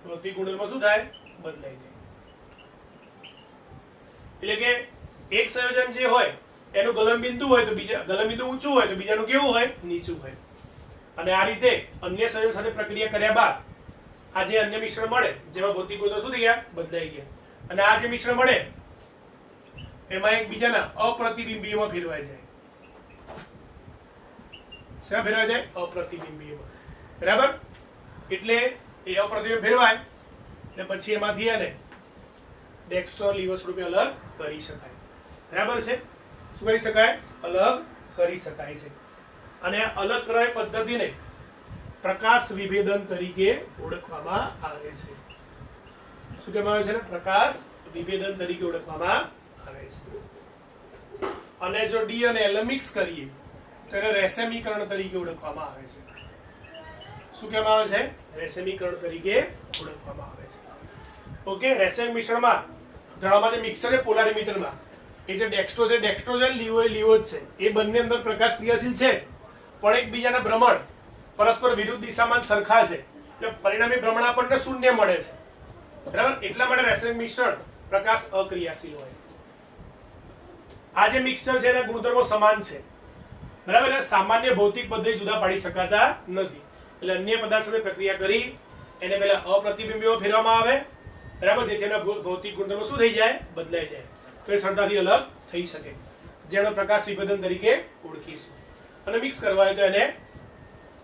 ભૌતિક ગુણધર્મો શું થાય? બદલાઈ જાય. એટલે કે એક સંયોજન જે હોય એનું ગલનબિંદુ હોય તો બીજા ગલનબિંદુ ઊંચું હોય તો બીજાનું કેવું હોય? નીચું હોય. અને આ રીતે અન્ય સંયોજન સાથે પ્રક્રિયા કર્યા બાદ આ જે અન્ય મિશ્રણ મળે જેમાં ભૌતિક ગુણધર્મો શું થઈ ગયા? બદલાઈ ગયા. અને આ જે મિશ્રણ મળે એમાં એકબીજાના અપ્રતિબિંબીઓમાં ફેરવાઈ જાય. શેમાં ફેરવાઈ જાય? અપ્રતિબિંબીઓમાં. બરાબર. એટલે એ અપ્રતિબિંબ ફેરવાય એટલે પછી એમાંથી એને ડેક્સ્ટ્રો લીવો સ્વરૂપે અલગ કરી શકાય. બરાબર છે. શું કરી શકાય? અલગ કરી શકાય છે. અને અલગ કરવાની પદ્ધતિને પ્રકાશ વિભેદન તરીકે ઓળખવામાં આવે છે. શું કહેવામાં આવે છે? પ્રકાશ વિભેદન તરીકે ઓળખવામાં આવે છે. અને જો ડી અને એલ મિક્સ કરીએ તો એને રેસેમીકરણ તરીકે ઓળખવામાં આવે છે. શું કહેવામાં આવે છે? રેસેમીકરણ તરીકે ઓળખવામાં આવે છે. ઓકે. રેસાયણિક મિશ્રણમાં દ્રાવણમાં જે મિક્સર છે પોલારીમીટરમાં એ જે ડેક્સ્ટ્રો છે ડેક્સ્ટ્રો છે, લીવો એ લીવો જ છે. એ બંને અંદર પ્રકાશ ક્રિયાશીલ છે પણ એકબીજાના ભ્રમણ પરસ્પર વિરુદ્ધ દિશામાં સરખા છે. એટલે પરિણામી ભ્રમણ આપણને શૂન્ય મળે છે. બરાબર. એટલા માટે રેસાયણિક મિશ્રણ પ્રકાશ અક્રિયાશીલ હોય. આ જે મિક્સર છે એના ગુણધર્મો સમાન છે. બરાબર. એટલે સામાન્ય ભૌતિક પદ્ધતિ જુદા પાડી શકાતા નથી. એટલે અન્ય પદાર્થ સાથે પ્રક્રિયા કરી એને પહેલા અપ્રતિબિંબીઓ ફેરવામાં આવે. બરાબર. જેથી એના ભૌતિક ગુણધર્મો શું થઈ જાય? બદલાઈ જાય. તો એ સરળતાથી અલગ થઈ શકે, જેનો પ્રકાશ વિભેદન તરીકે ઓળખીશું. અને મિક્સ કરવા હોય તો એને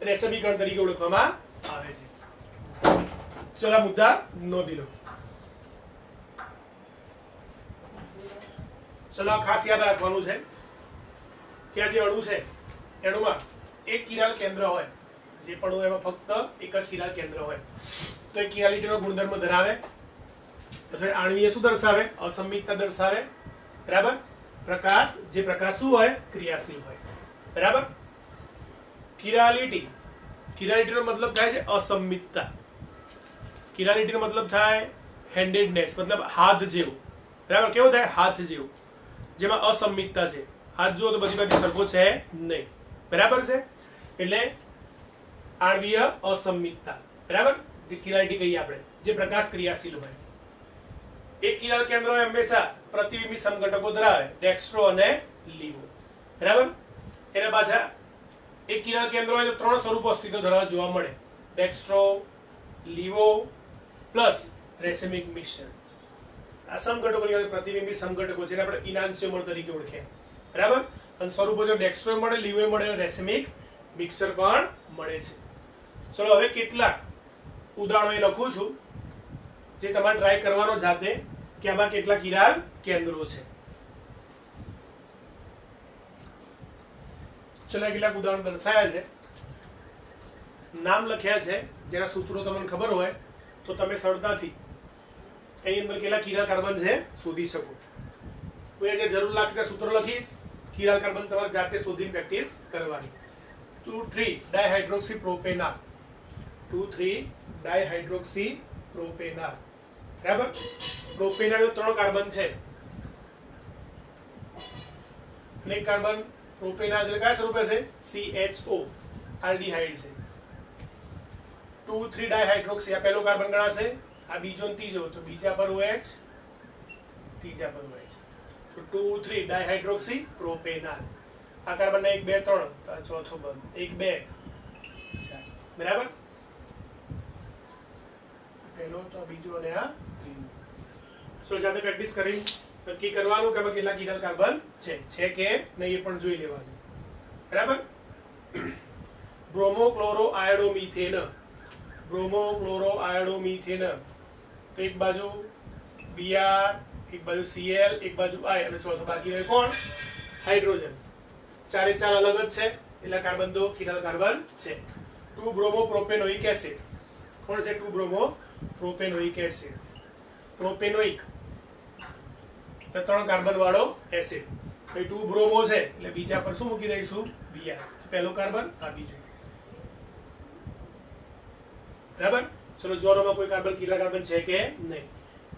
રેસેમીકરણ તરીકે ઓળખવામાં આવે છે. ચલો મુદ્દા નોંધી લો. ચલો ખાસ યાદ રાખવાનું છે કે આ જે અણુ છે એણુમાં એક કિરાલ કેન્દ્ર હોય. જે પણ એમાં ફક્ત એક જ કિરાલ કેન્દ્ર હોય તો એ કિરાલિટીનો ગુણધર્મ ધરાવે. અથવા આણ્વીય શું દર્શાવે? અસંમિતતા દર્શાવે. બરાબર. પ્રકાશ, જે પ્રકાશ શું હોય? ક્રિયાશીલ હોય. બરાબર. કિરાલિટી, કિરાલિટીનો મતલબ થાય છે અસંમિતતા. કિરાલિટીનો મતલબ થાય હેન્ડેડનેસ, મતલબ હાથ જેવું. બરાબર. કેવું થાય? હાથ જેવું, જેમાં અસંમિતતા છે. હાથ જુઓ તો બધી બાજુ સરખો છે નહીં. બરાબર છે. એટલે આણ્વીય અસંમિતતા. બરાબર. જે કિરાલિટી કહીએ આપણે, જે પ્રકાશ ક્રિયાશીલ હોય. એક કિરાલ કેન્દ્રો હંમેશા પ્રતિબિંબી સમઘટકો ધરાવે, ડેક્સ્ટ્રો અને લીવો. બરાબર. એના પાછા એક કિરાલ કેન્દ્ર હોય તો 3 સ્વરૂપો અસ્તિત્વ ધરાવવા જોવા મળે: ડેક્સ્ટ્રો, લીવો પ્લસ રેસેમિક મિક્સચર. આ સમઘટકોની અંદર પ્રતિબિંબી સમઘટકો, જેને આપણે ઇનાન્સિયોમર તરીકે ઓળખ્યા. બરાબર. અને સ્વરૂપો જો ડેક્સ્ટ્રો મળે, લીવો મળે, રેસેમિક મિક્સચર પણ મળે છે. ચલો હવે કેટલાક ઉદાહરણો લખું છું, જે તમારે ટ્રાય કરવાનો જાતે કે આમાં કેટલા કિરાલ કેન્દ્રો છે. ચલો કેટલાક ઉદાહરણ દર્શાયા છે, નામ લખ્યા છે, જેના સૂત્રો તમને ખબર હોય તો તમે સરળતાથી એની અંદર કેટલા કિરાલ કાર્બન છે શોધી શકો. કોઈ જે જરૂર લાગશે તે સૂત્રો લખીશ. કિરાલ કાર્બન તમારે જાતે શોધીને પ્રેક્ટિસ કરવાની. 2,3 ડાયહાઇડ્રોક્સી પ્રોપેનાલ. 2,3 ડાયહાઇડ્રોક્સી પ્રોપેનાલ. બરાબર. પ્રોપેનાલ 3 કાર્બન છે અને એક કાર્બન પ્રોપેનાલ એટલે કયા સ્વરૂપે છે? CHO, આલ્ડીહાઇડ છે. 2,3 ડાયહાઇડ્રોક્સી, આ પહેલો કાર્બન ગણાશે, આ બીજો અને ત્રીજો, તો બીજા પર OH, ત્રીજા પર OH. તો 2,3 ડાયહાઇડ્રોક્સી પ્રોપેનાલ. આ કાર્બન 1 2 3, તો આ ચોથો બંધ, 1 2 4. બરાબર. પહેલો, તો બીજો અને આ ત્રીજો. સો જાતે પ્રેક્ટિસ કરી નક્કી કરવાનું કે આમાં કેટલા કિરાલ કાર્બન છે કે નહીં એ પણ જોઈ લેવાનું. બરાબર. બ્રોમોક્લોરો આયોડોમિથેન. બ્રોમોક્લોરો આયોડોમિથેન, તો એક બાજુ Br, એક બાજુ Cl, એક બાજુ I અને ચોથો બાકી રહે કોણ? હાઇડ્રોજન. 4 અલગ જ છે એટલે કાર્બન તો કિરાલ કાર્બન છે. 2 બ્રોમોપ્રોપેનોઇક એસિડ. કોણ છે? 2 બ્રોમોપ્રોપેનોઇક એસિડ. પ્રોપેનોઇક 3 કાર્બન વાળો એસિડ. ભાઈ 2 બ્રોમો છે એટલે બીજા પર શું મૂકી દઈશું? Br. પહેલો કાર્બન, આ બીજો. બરાબર. ચલો જોરોમાં કોઈ કાર્બન કિરાલ કાર્બન છે કે નહીં?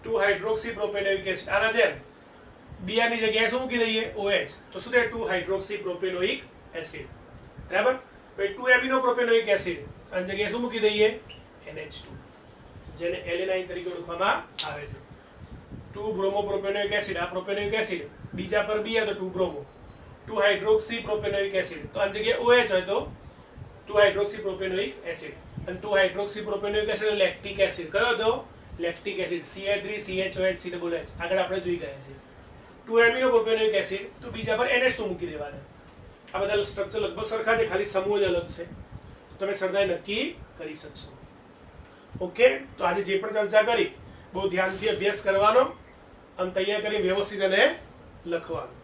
2 હાઇડ્રોક્સી પ્રોપેનોઇક એસિડ. આના જેમ Br ની જગ્યાએ શું મૂકી દઈએ? OH. તો શું થાય? 2 હાઇડ્રોક્સી પ્રોપેનોઇક એસિડ. બરાબર. પછી 2 એમિનો પ્રોપેનોઇક એસિડ, આની જગ્યાએ શું મૂકી દઈએ? NH2, જેને એલેનાઇન તરીકે ઓળખવામાં આવે છે. 2 બ્રોમોપ્રોપેનોઇક એસિડ, આ પ્રોપેનોઇક એસિડ, બીજા પર Br તો 2 બ્રોમો. 2 હાઇડ્રોક્સી પ્રોપેનોઇક એસિડ, તો આની જગ્યાએ OH હોય તો 2 હાઇડ્રોક્સી પ્રોપેનોઇક એસિડ. અને 2 hydroxy propanoic acid lactic acid. કયો હતો? Lactic acid. CH3CHOH COH આગળ આપણે જોઈ ગયા છે. 2 એમિનો પ્રોપેનોઇક એસિડ, તો બીજા પર NH2 મૂકી દેવાના. આ બધા સ્ટ્રક્ચર લગભગ સરખા છે, ખાલી સમૂહ જ અલગ છે. તમે સરદાય નક્કી કરી શકશો. ઓકે. તો આજે જે પણ ચર્ચા કરી બહુ ધ્યાનથી અભ્યાસ કરવાનો અને તૈયાર કરી વ્યવસ્થિત અને લખવાનું.